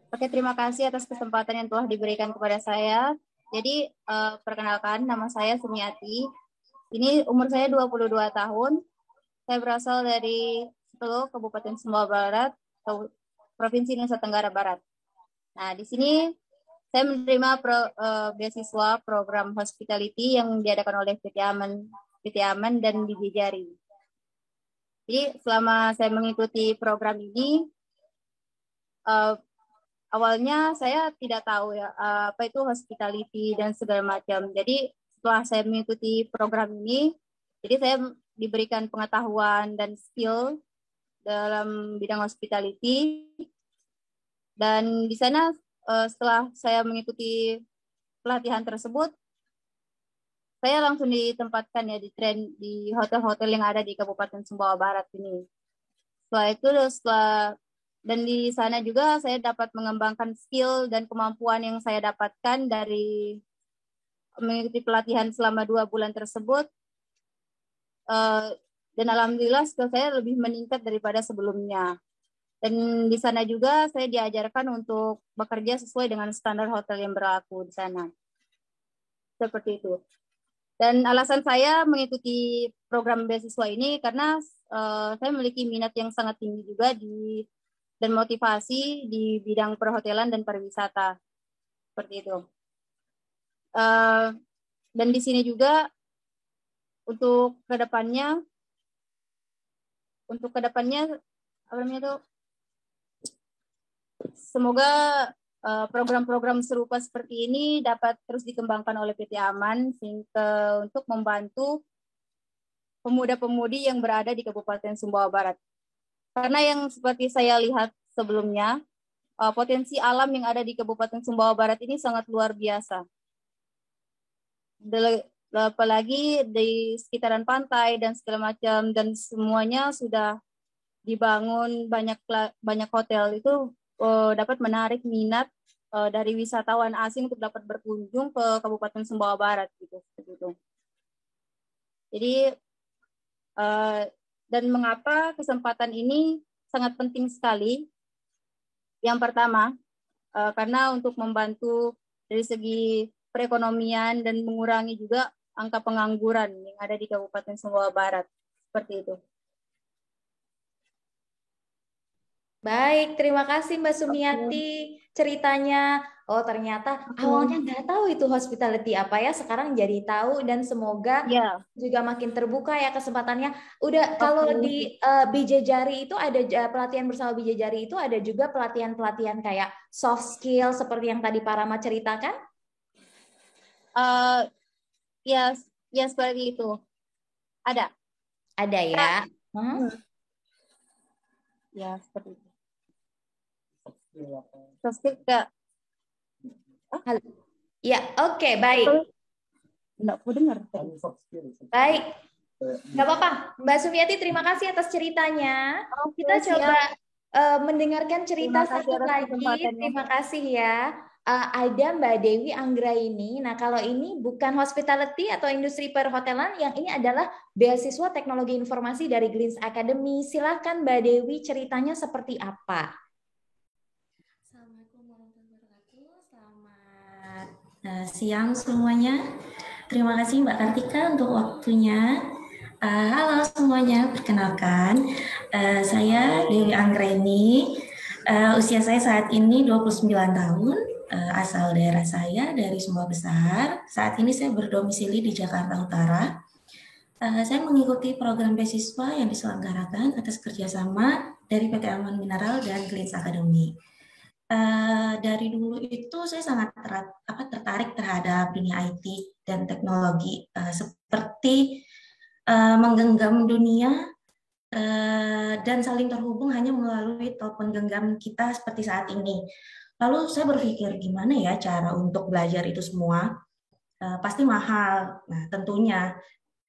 Oke, terima kasih atas kesempatan yang telah diberikan kepada saya. Jadi, perkenalkan, nama saya Sumiati. Ini umur saya 22 tahun. Saya berasal dari Solo, Kabupaten Sumbawa Barat, Provinsi Nusa Tenggara Barat. Nah, di sini saya menerima beasiswa program hospitality yang diadakan oleh PT Aman dan BJ Jari. Jadi, selama saya mengikuti program ini, awalnya saya tidak tahu ya apa itu hospitality dan segala macam. Jadi setelah saya mengikuti program ini, jadi saya diberikan pengetahuan dan skill dalam bidang hospitality. Dan di sana setelah saya mengikuti pelatihan tersebut, saya langsung ditempatkan ya di hotel-hotel yang ada di Kabupaten Sumbawa Barat ini. Setelah itu dan di sana juga saya dapat mengembangkan skill dan kemampuan yang saya dapatkan dari mengikuti pelatihan selama 2 bulan tersebut. Dan alhamdulillah skill saya lebih meningkat daripada sebelumnya. Dan di sana juga saya diajarkan untuk bekerja sesuai dengan standar hotel yang berlaku di sana. Seperti itu. Dan alasan saya mengikuti program beasiswa ini karena saya memiliki minat yang sangat tinggi juga dan motivasi di bidang perhotelan dan pariwisata. Seperti itu. Dan di sini juga untuk kedepannya apa namanya itu, semoga program-program serupa seperti ini dapat terus dikembangkan oleh PT Aman sehingga untuk membantu pemuda-pemudi yang berada di Kabupaten Sumbawa Barat. Karena yang seperti saya lihat sebelumnya, potensi alam yang ada di Kabupaten Sumbawa Barat ini sangat luar biasa. Apalagi di sekitaran pantai dan segala macam, dan semuanya sudah dibangun banyak hotel, itu dapat menarik minat dari wisatawan asing untuk dapat berkunjung ke Kabupaten Sumbawa Barat gitu. Jadi dan mengapa kesempatan ini sangat penting sekali? Yang pertama, karena untuk membantu dari segi perekonomian dan mengurangi juga angka pengangguran yang ada di Kabupaten Sumbawa Barat. Seperti itu. Baik, terima kasih Mbak Sumiati ceritanya. Oh, ternyata awalnya nggak tahu itu hospitality apa ya, sekarang jadi tahu dan semoga juga makin terbuka ya kesempatannya. Udah kalau di BJ Jari itu ada pelatihan bersama BJ Jari itu ada juga pelatihan-pelatihan kayak soft skill seperti yang tadi Pak Rama ceritakan? Ya seperti itu. Ada ya. Ya seperti itu. Soft skill kayak ya, oke, baik. Enggak aku dengar. Baik. Nggak apa-apa. Mbak Sumiati, terima kasih atas ceritanya. Kita coba mendengarkan cerita satu lagi. Terima kasih ya. Ada Mbak Dewi Anggraini. Nah, kalau ini bukan hospitality atau industri perhotelan, yang ini adalah beasiswa teknologi informasi dari Glints Academy. Silakan Mbak Dewi, ceritanya seperti apa? Siang semuanya. Terima kasih Mbak Kartika untuk waktunya. Halo semuanya, perkenalkan saya Dewi Anggraini. Usia saya saat ini 29 tahun. Asal daerah saya dari Sumba Besar. Saat ini saya berdomisili di Jakarta Utara. Saya mengikuti program beasiswa yang diselenggarakan atas kerjasama dari PT Aman Mineral dan Glints Academy. Dari dulu itu saya sangat tertarik terhadap dunia IT dan teknologi, seperti menggenggam dunia dan saling terhubung hanya melalui telepon genggam kita seperti saat ini. Lalu saya berpikir gimana ya cara untuk belajar itu semua? Pasti mahal. Nah, tentunya.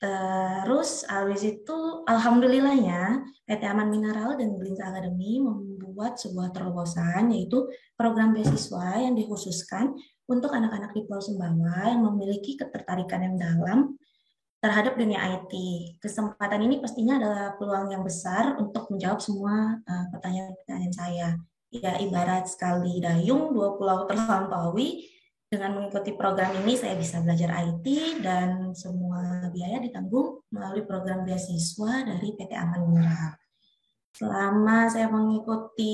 Terus habis itu alhamdulillahnya PT Aman Mineral dan Glints Academy membuat sebuah terobosan, yaitu program beasiswa yang dikhususkan untuk anak-anak di Pulau Sumbawa yang memiliki ketertarikan yang dalam terhadap dunia IT. Kesempatan ini pastinya adalah peluang yang besar untuk menjawab semua pertanyaan-pertanyaan saya. Ya, ibarat sekali dayung, 2 pulau terlampaui. Dengan mengikuti program ini, saya bisa belajar IT dan semua biaya ditanggung melalui program beasiswa dari PT Aman Mineral. Selama saya mengikuti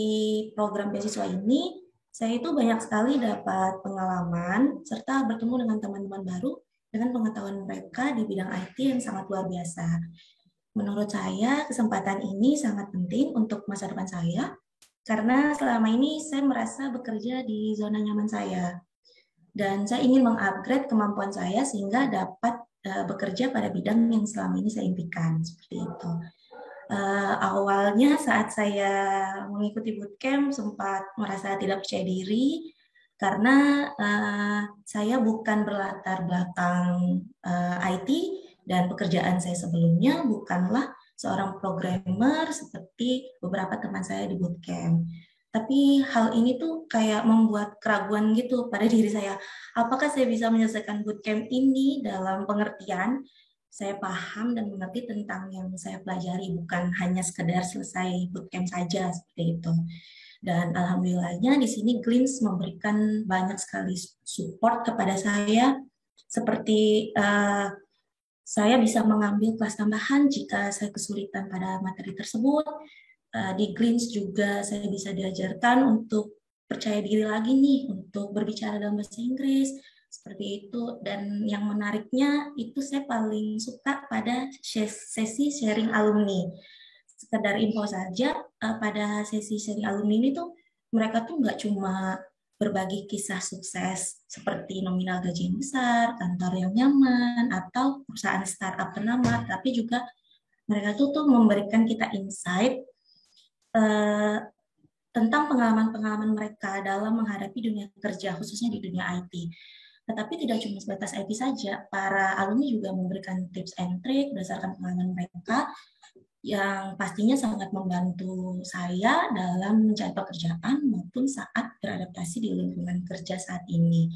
program beasiswa ini, saya itu banyak sekali dapat pengalaman serta bertemu dengan teman-teman baru dengan pengetahuan mereka di bidang IT yang sangat luar biasa. Menurut saya, kesempatan ini sangat penting untuk masa depan saya, karena selama ini saya merasa bekerja di zona nyaman saya. Dan saya ingin mengupgrade kemampuan saya sehingga dapat bekerja pada bidang yang selama ini saya impikan, seperti itu. Awalnya saat saya mengikuti bootcamp sempat merasa tidak percaya diri karena saya bukan berlatar belakang IT dan pekerjaan saya sebelumnya bukanlah seorang programmer seperti beberapa teman saya di bootcamp. Tapi hal ini tuh kayak membuat keraguan gitu pada diri saya. Apakah saya bisa menyelesaikan bootcamp ini dalam pengertian saya paham dan mengerti tentang yang saya pelajari, bukan hanya sekedar selesai bootcamp saja seperti itu. Dan alhamdulillahnya di sini Glints memberikan banyak sekali support kepada saya, seperti saya bisa mengambil kelas tambahan jika saya kesulitan pada materi tersebut. Di Glints juga saya bisa diajarkan untuk percaya diri lagi nih untuk berbicara dalam bahasa Inggris seperti itu. Dan yang menariknya itu saya paling suka pada sesi sharing alumni. Sekedar info saja, pada sesi sharing alumni ini tuh mereka tuh nggak cuma berbagi kisah sukses seperti nominal gaji yang besar, kantor yang nyaman, atau perusahaan startup ternama, tapi juga mereka tuh memberikan kita insight tentang pengalaman-pengalaman mereka dalam menghadapi dunia kerja, khususnya di dunia IT. Tetapi tidak cuma sebatas IT saja, para alumni juga memberikan tips and trick berdasarkan pengalaman mereka yang pastinya sangat membantu saya dalam mencari pekerjaan maupun saat beradaptasi di lingkungan kerja saat ini.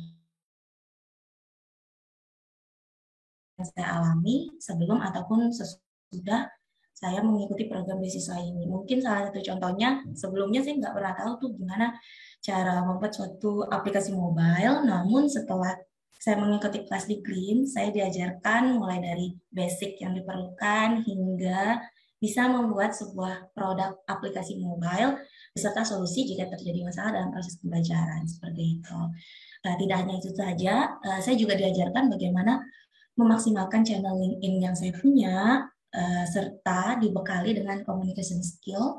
Yang saya alami sebelum ataupun sesudah saya mengikuti program beasiswa ini. Mungkin salah satu contohnya, sebelumnya saya nggak pernah tahu tuh gimana cara membuat suatu aplikasi mobile, namun setelah saya mengikuti kelas di Glints, saya diajarkan mulai dari basic yang diperlukan hingga bisa membuat sebuah produk aplikasi mobile beserta solusi jika terjadi masalah dalam proses pembelajaran, seperti itu. Tidak hanya itu saja, saya juga diajarkan bagaimana memaksimalkan channel LinkedIn yang saya punya, serta dibekali dengan communication skill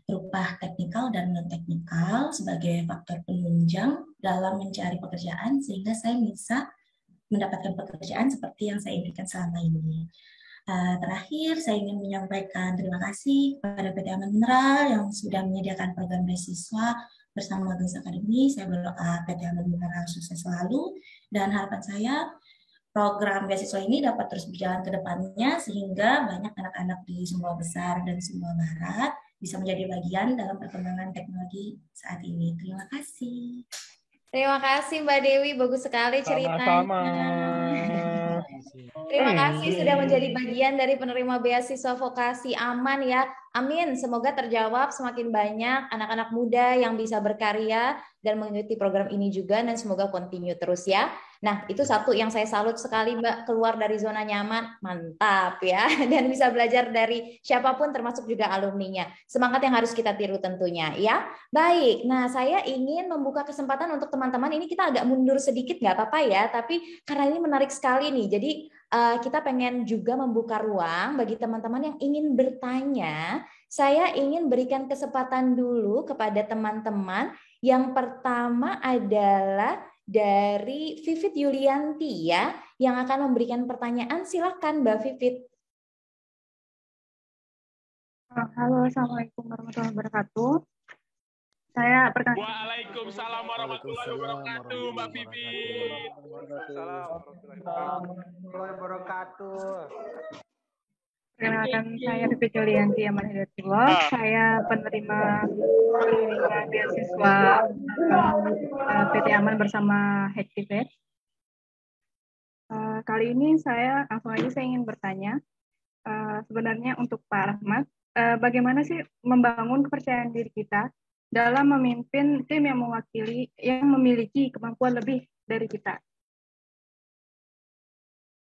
berupa teknikal dan non-teknikal sebagai faktor penunjang dalam mencari pekerjaan, sehingga saya bisa mendapatkan pekerjaan seperti yang saya impikan selama ini. Terakhir, saya ingin menyampaikan terima kasih kepada PT Aman Mineral yang sudah menyediakan program beasiswa bersama Ganes Academy. Saya berdoa PT Aman Mineral sukses selalu, dan harapan saya program beasiswa ini dapat terus berjalan ke depannya sehingga banyak anak-anak di Sumbawa Besar dan Sumbawa Barat bisa menjadi bagian dalam perkembangan teknologi saat ini. Terima kasih. Terima kasih Mbak Dewi, bagus sekali ceritanya. Terima kasih sudah menjadi bagian dari penerima beasiswa vokasi Aman ya. Amin, semoga terjawab semakin banyak anak-anak muda yang bisa berkarya dan mengikuti program ini juga, dan semoga continue terus ya. Nah, itu satu yang saya salut sekali Mbak, keluar dari zona nyaman, mantap ya. Dan bisa belajar dari siapapun termasuk juga alumninya. Semangat yang harus kita tiru tentunya ya. Baik, nah saya ingin membuka kesempatan untuk teman-teman, ini kita agak mundur sedikit nggak apa-apa ya, tapi karena ini menarik sekali nih, jadi kita pengen juga membuka ruang bagi teman-teman yang ingin bertanya. Saya ingin berikan kesempatan dulu kepada teman-teman. Yang pertama adalah dari Vivit Yulianti ya, yang akan memberikan pertanyaan. Silakan Mbak Vivit. Halo, Assalamualaikum warahmatullahi wabarakatuh. Saya perkenalkan. Waalaikumsalam warahmatullahi wabarakatuh, Mbak Vivit. Waalaikumsalam warahmatullahi wabarakatuh. Perkenalkan, saya Vivit Yulianti Aman Hidayatullah. Saya penerima beasiswa PT Aman bersama Hektivate. Kali ini saya langsung aja saya ingin bertanya, sebenarnya untuk Pak Rahmat, bagaimana sih membangun kepercayaan diri kita dalam memimpin tim yang memiliki kemampuan lebih dari kita?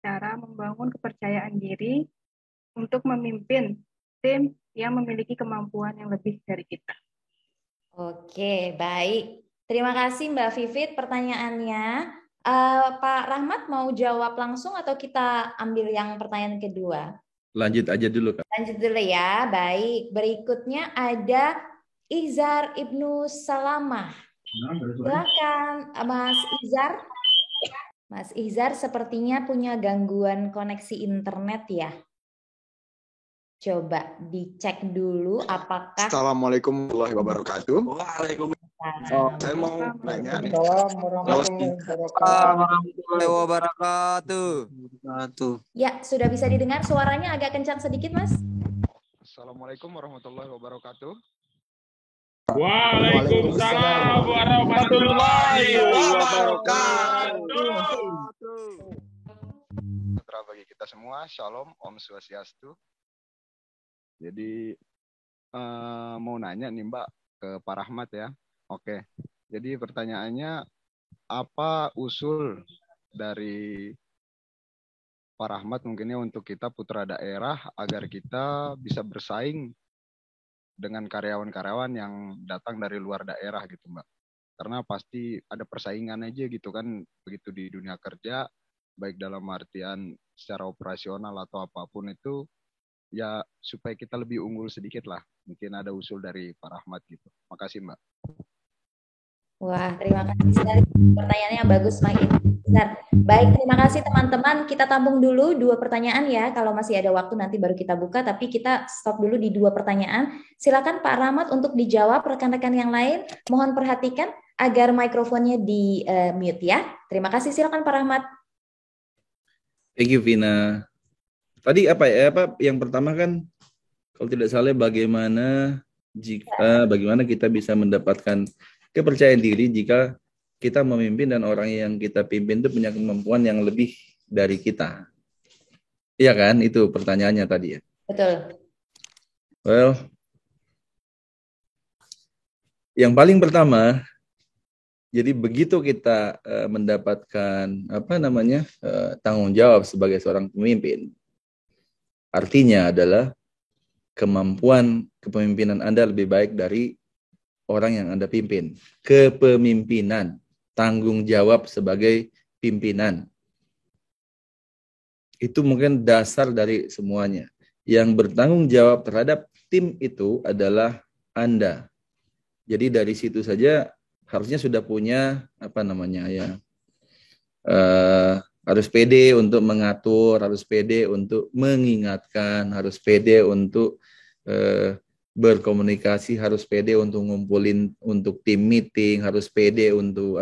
Cara membangun kepercayaan diri untuk memimpin tim yang memiliki kemampuan yang lebih dari kita. Oke, baik. Terima kasih Mbak Vivit pertanyaannya. Pak Rahmat mau jawab langsung atau kita ambil yang pertanyaan kedua? Lanjut aja dulu, Kak. Lanjut dulu ya. Baik, berikutnya ada Izhar Ibnu Salamah. Silakan Mas Izhar. Mas Izhar sepertinya punya gangguan koneksi internet ya. Coba dicek dulu apakah. Assalamualaikum warahmatullahi wabarakatuh. Waalaikumsalam. Saya mau nanya nih. Warahmatullahi wabarakatuh. Ya, sudah bisa didengar, suaranya agak kencang sedikit, Mas. Assalamualaikum warahmatullahi wabarakatuh. Waalaikumsalam warahmatullahi wabarakatuh. Sejahtera bagi kita semua. Shalom, Om Swastiastu. Jadi mau nanya nih Mbak ke Pak Rahmat ya. Oke. Jadi pertanyaannya, apa usul dari Pak Rahmat mungkinnya untuk kita putra daerah agar kita bisa bersaing dengan karyawan-karyawan yang datang dari luar daerah gitu Mbak. Karena pasti ada persaingan aja gitu kan begitu di dunia kerja, baik dalam artian secara operasional atau apapun itu, ya supaya kita lebih unggul sedikit lah. Mungkin ada usul dari Pak Rahmat gitu. Makasih Mbak. Wah, terima kasih sekali. Pertanyaannya bagus, makin besar. Baik, terima kasih teman-teman. Kita tampung dulu 2 pertanyaan ya. Kalau masih ada waktu nanti baru kita buka, tapi kita stop dulu di 2 pertanyaan. Silakan Pak Rahmat untuk dijawab. Rekan-rekan yang lain mohon perhatikan agar mikrofonnya di mute ya. Terima kasih. Silakan Pak Rahmat. Thank you, Vina. Tadi yang pertama kan kalau tidak salah bagaimana kita bisa mendapatkan kepercayaan diri jika kita memimpin dan orang yang kita pimpin itu punya kemampuan yang lebih dari kita. Iya kan? Itu pertanyaannya tadi ya. Betul. Well, yang paling pertama, jadi begitu kita mendapatkan tanggung jawab sebagai seorang pemimpin, artinya adalah kemampuan kepemimpinan Anda lebih baik dari orang yang Anda pimpin. Kepemimpinan, tanggung jawab sebagai pimpinan. Itu mungkin dasar dari semuanya. Yang bertanggung jawab terhadap tim itu adalah Anda. Jadi dari situ saja harusnya sudah punya harus pede untuk mengatur, harus pede untuk mengingatkan, harus pede untuk berkomunikasi, harus pede untuk ngumpulin untuk tim meeting, harus pede untuk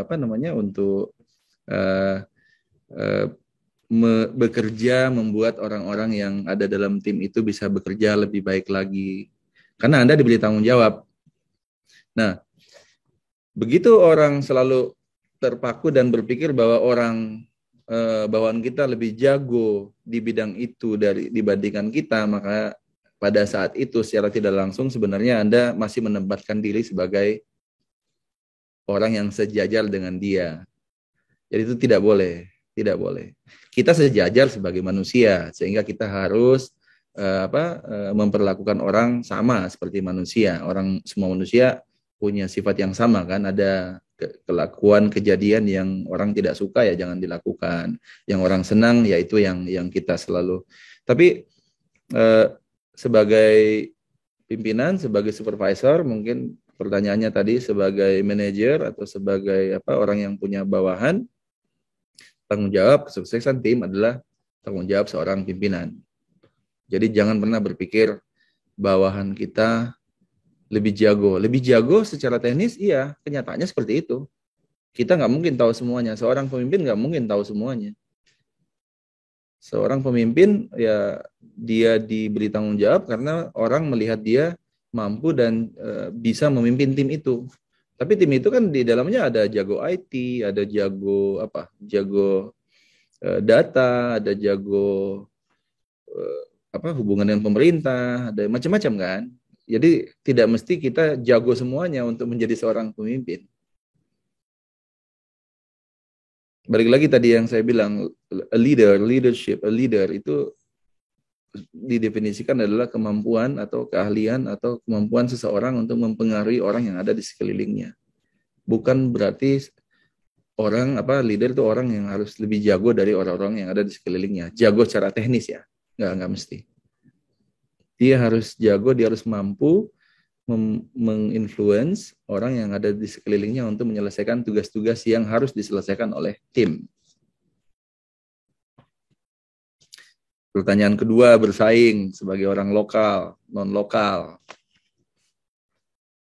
bekerja, membuat orang-orang yang ada dalam tim itu bisa bekerja lebih baik lagi. Karena Anda diberi tanggung jawab. Nah, begitu orang selalu terpaku dan berpikir bahwa bawaan kita lebih jago di bidang itu dibandingkan kita, maka pada saat itu secara tidak langsung sebenarnya Anda masih menempatkan diri sebagai orang yang sejajar dengan dia. Jadi itu tidak boleh. Tidak boleh. Kita sejajar sebagai manusia, sehingga kita harus memperlakukan orang sama seperti manusia. Semua manusia punya sifat yang sama kan, ada kelakuan kejadian yang orang tidak suka ya jangan dilakukan. Yang orang senang ya itu yang kita selalu. Tapi sebagai pimpinan, sebagai supervisor, mungkin pertanyaannya tadi sebagai manajer atau sebagai orang yang punya bawahan, tanggung jawab kesuksesan tim adalah tanggung jawab seorang pimpinan. Jadi jangan pernah berpikir bawahan kita lebih jago. Lebih jago secara teknis, iya, kenyataannya seperti itu. Kita nggak mungkin tahu semuanya. Seorang pemimpin nggak mungkin tahu semuanya. Seorang pemimpin, ya dia diberi tanggung jawab karena orang melihat dia mampu dan bisa memimpin tim itu. Tapi tim itu kan di dalamnya ada jago IT, ada jago data, ada jago hubungan dengan pemerintah, ada macam-macam kan. Jadi tidak mesti kita jago semuanya untuk menjadi seorang pemimpin. Balik lagi tadi yang saya bilang, a leader itu didefinisikan adalah kemampuan atau keahlian atau kemampuan seseorang untuk mempengaruhi orang yang ada di sekelilingnya. Bukan berarti leader itu orang yang harus lebih jago dari orang-orang yang ada di sekelilingnya. Jago secara teknis ya, nggak mesti. Dia harus jago, dia harus mampu menginfluence orang yang ada di sekelilingnya untuk menyelesaikan tugas-tugas yang harus diselesaikan oleh tim. Pertanyaan kedua, bersaing sebagai orang lokal, non-lokal.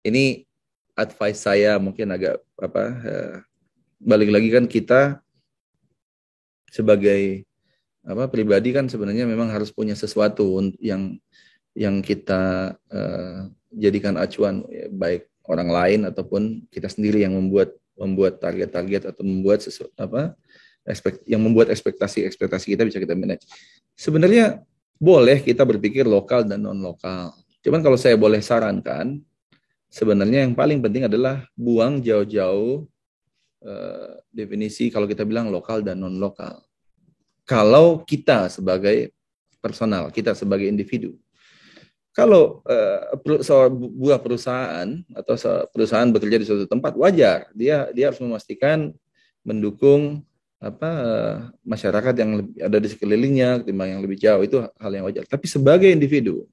Ini advice saya mungkin agak balik lagi kan kita sebagai pribadi kan sebenarnya memang harus punya sesuatu yang kita jadikan acuan, baik orang lain ataupun kita sendiri yang membuat target-target atau membuat membuat ekspektasi kita bisa kita manage. Sebenarnya boleh kita berpikir lokal dan non-lokal. Cuman kalau saya boleh sarankan, sebenarnya yang paling penting adalah buang jauh-jauh definisi kalau kita bilang lokal dan non-lokal. Kalau kita sebagai personal, kita sebagai individu. Kalau sebuah perusahaan atau perusahaan bekerja di suatu tempat, wajar dia harus memastikan mendukung masyarakat yang ada di sekelilingnya ketimbang yang lebih jauh, itu hal yang wajar. Tapi sebagai individu,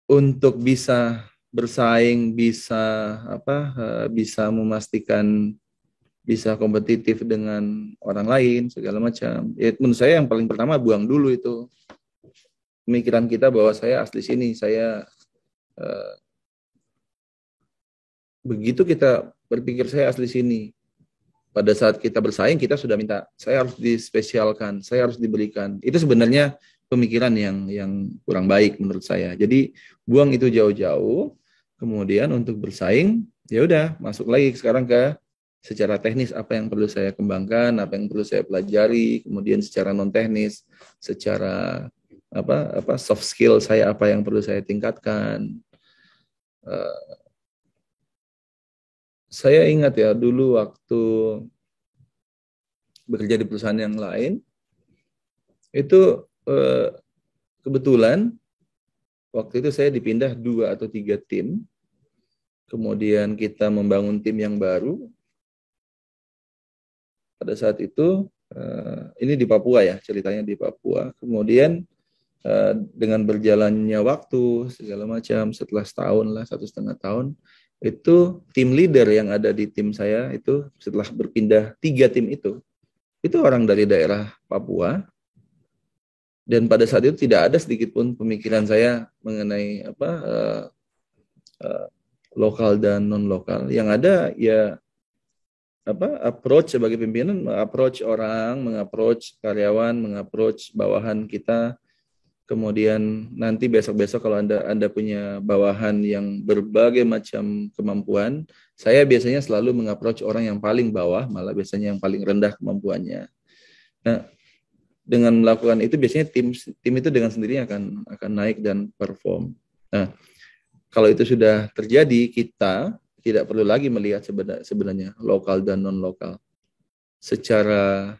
untuk bisa bersaing, bisa memastikan bisa kompetitif dengan orang lain segala macam, ya menurut saya yang paling pertama buang dulu itu pemikiran kita bahwa saya asli sini, begitu kita berpikir saya asli sini, pada saat kita bersaing kita sudah minta saya harus dispesialkan, saya harus diberikan. Itu sebenarnya pemikiran yang kurang baik menurut saya. Jadi buang itu jauh-jauh, kemudian untuk bersaing ya udah masuk lagi sekarang ke secara teknis apa yang perlu saya kembangkan, apa yang perlu saya pelajari, kemudian secara non teknis, secara soft skill saya apa yang perlu saya tingkatkan. Saya ingat ya dulu waktu bekerja di perusahaan yang lain itu kebetulan waktu itu saya dipindah 2 atau 3 tim kemudian kita membangun tim yang baru. Pada saat itu, ini di Papua ya, ceritanya di Papua. Kemudian dengan berjalannya waktu segala macam, setelah setahun lah, 1,5 tahun, itu tim leader yang ada di tim saya itu setelah berpindah 3 tim itu orang dari daerah Papua. Dan pada saat itu tidak ada sedikit pun pemikiran saya mengenai lokal dan non lokal. Yang ada ya approach sebagai pimpinan, approach orang, mengapproach karyawan, mengapproach bawahan kita. Kemudian nanti besok-besok kalau Anda punya bawahan yang berbagai macam kemampuan, saya biasanya selalu mengapproach orang yang paling bawah, malah biasanya yang paling rendah kemampuannya. Nah, dengan melakukan itu biasanya tim itu dengan sendirinya akan naik dan perform. Nah, kalau itu sudah terjadi, kita tidak perlu lagi melihat sebenarnya lokal dan non lokal. Secara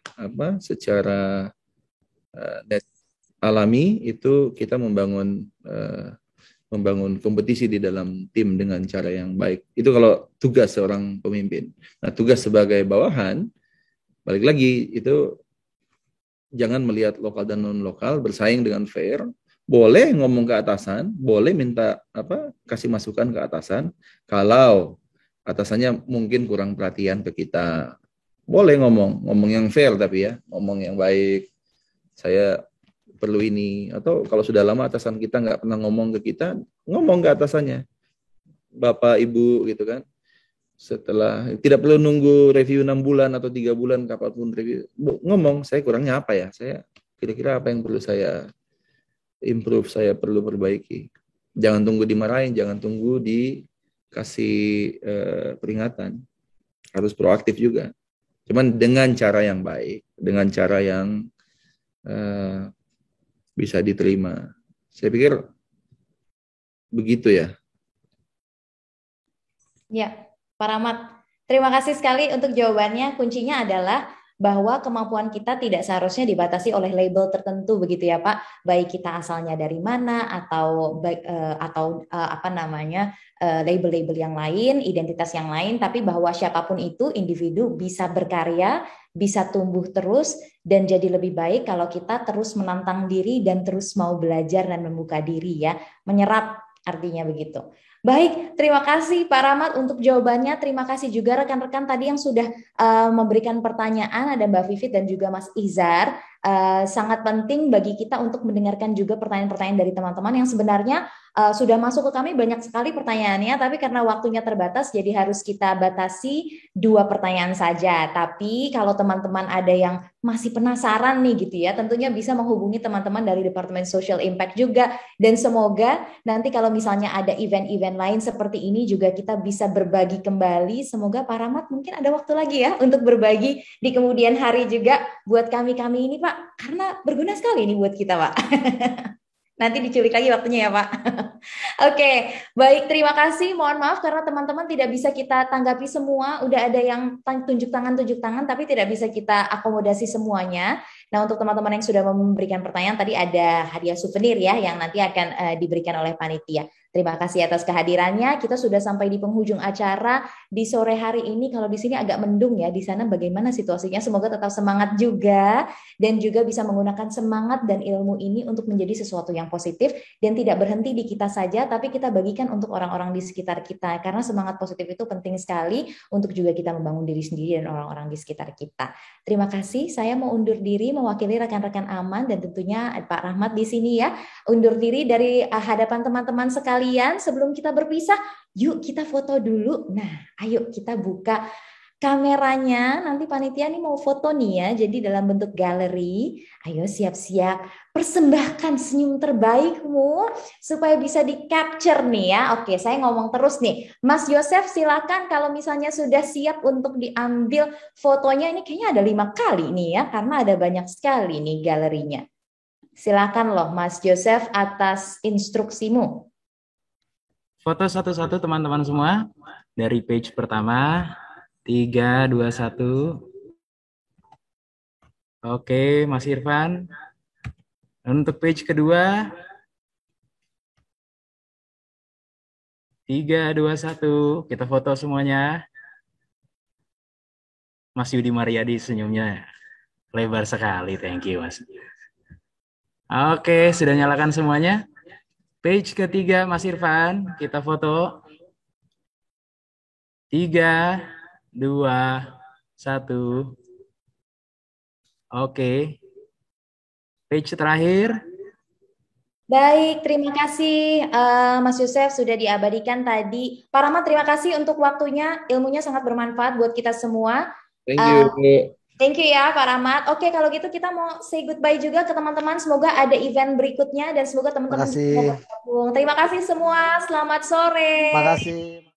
alami itu kita membangun kompetisi di dalam tim dengan cara yang baik. Itu kalau tugas seorang pemimpin. Nah, tugas sebagai bawahan, balik lagi itu jangan melihat lokal dan non lokal, bersaing dengan fair. Boleh ngomong ke atasan, boleh minta kasih masukan ke atasan. Kalau atasannya mungkin kurang perhatian ke kita, boleh ngomong yang fair tapi ya, ngomong yang baik. Saya perlu ini, atau kalau sudah lama atasan kita nggak pernah ngomong ke kita, ngomong ke atasannya, Bapak Ibu gitu kan. Setelah tidak perlu nunggu review 6 bulan atau 3 bulan kapanpun review, ngomong saya kurangnya apa ya, saya kira-kira apa yang perlu saya improve, saya perlu perbaiki. Jangan tunggu dimarahin, jangan tunggu dikasih peringatan, harus proaktif juga. Cuman dengan cara yang baik, dengan cara yang bisa diterima. Saya pikir begitu ya. Ya, Pak Rahmat, terima kasih sekali untuk jawabannya. Kuncinya adalah bahwa kemampuan kita tidak seharusnya dibatasi oleh label tertentu, begitu ya Pak. Baik kita asalnya dari mana atau label-label yang lain, identitas yang lain, tapi bahwa siapapun itu individu bisa berkarya, bisa tumbuh terus dan jadi lebih baik kalau kita terus menantang diri dan terus mau belajar dan membuka diri ya, menyerap artinya begitu. Baik, terima kasih Pak Rahmat untuk jawabannya. Terima kasih juga rekan-rekan tadi yang sudah memberikan pertanyaan, ada Mbak Vivit dan juga Mas Izar. Sangat penting bagi kita untuk mendengarkan juga pertanyaan-pertanyaan dari teman-teman yang sebenarnya sudah masuk ke kami banyak sekali pertanyaannya, tapi karena waktunya terbatas jadi harus kita batasi 2 pertanyaan saja. Tapi kalau teman-teman ada yang masih penasaran nih gitu ya, tentunya bisa menghubungi teman-teman dari Departemen Social Impact juga, dan semoga nanti kalau misalnya ada event-event lain seperti ini juga kita bisa berbagi kembali. Semoga Pak Rahmat mungkin ada waktu lagi ya untuk berbagi di kemudian hari juga buat kami-kami ini Pak, karena berguna sekali ini buat kita Pak. Nanti diculik lagi waktunya ya Pak. Oke, baik, terima kasih. Mohon maaf karena teman-teman tidak bisa kita tanggapi semua. Udah ada yang tunjuk tangan, tapi tidak bisa kita akomodasi semuanya. Nah, untuk teman-teman yang sudah memberikan pertanyaan, tadi ada hadiah souvenir ya, yang nanti akan diberikan oleh panitia. Terima kasih atas kehadirannya. Kita sudah sampai di penghujung acara di sore hari ini. Kalau di sini agak mendung ya, di sana bagaimana situasinya? Semoga tetap semangat juga dan juga bisa menggunakan semangat dan ilmu ini untuk menjadi sesuatu yang positif dan tidak berhenti di kita saja, tapi kita bagikan untuk orang-orang di sekitar kita. Karena semangat positif itu penting sekali untuk juga kita membangun diri sendiri dan orang-orang di sekitar kita. Terima kasih. Saya mau undur diri mewakili rekan-rekan Aman dan tentunya Pak Rahmat di sini ya. Undur diri dari hadapan teman-teman sekalian. Sebelum kita berpisah, yuk kita foto dulu. Nah, ayo kita buka kameranya. Nanti panitia nih mau foto nih ya, jadi dalam bentuk galeri. Ayo siap-siap, persembahkan senyum terbaikmu supaya bisa di-capture nih ya. Oke, saya ngomong terus nih. Mas Yosef silakan kalau misalnya sudah siap untuk diambil fotonya. Ini kayaknya ada 5 kali nih ya, karena ada banyak sekali nih galerinya. Silakan loh Mas Yosef atas instruksimu. Foto satu-satu teman-teman semua. Dari page pertama. 3, 2, 1. Oke, Mas Irfan. Untuk page kedua. 3, 2, 1. Kita foto semuanya. Mas Yudi Mariadi senyumnya lebar sekali. Thank you, Mas. Oke, sudah nyalakan semuanya. Page ketiga, Mas Irfan. Kita foto. 3, 2, 1. Oke. Page terakhir. Baik, terima kasih Mas Yusef sudah diabadikan tadi. Pak Rahmat, terima kasih untuk waktunya, ilmunya sangat bermanfaat buat kita semua. Thank you. Thank you ya Pak Rahmat. Oke, kalau gitu kita mau say goodbye juga ke teman-teman. Semoga ada event berikutnya dan semoga teman-teman bisa bergabung. Terima kasih semua. Selamat sore. Terima kasih.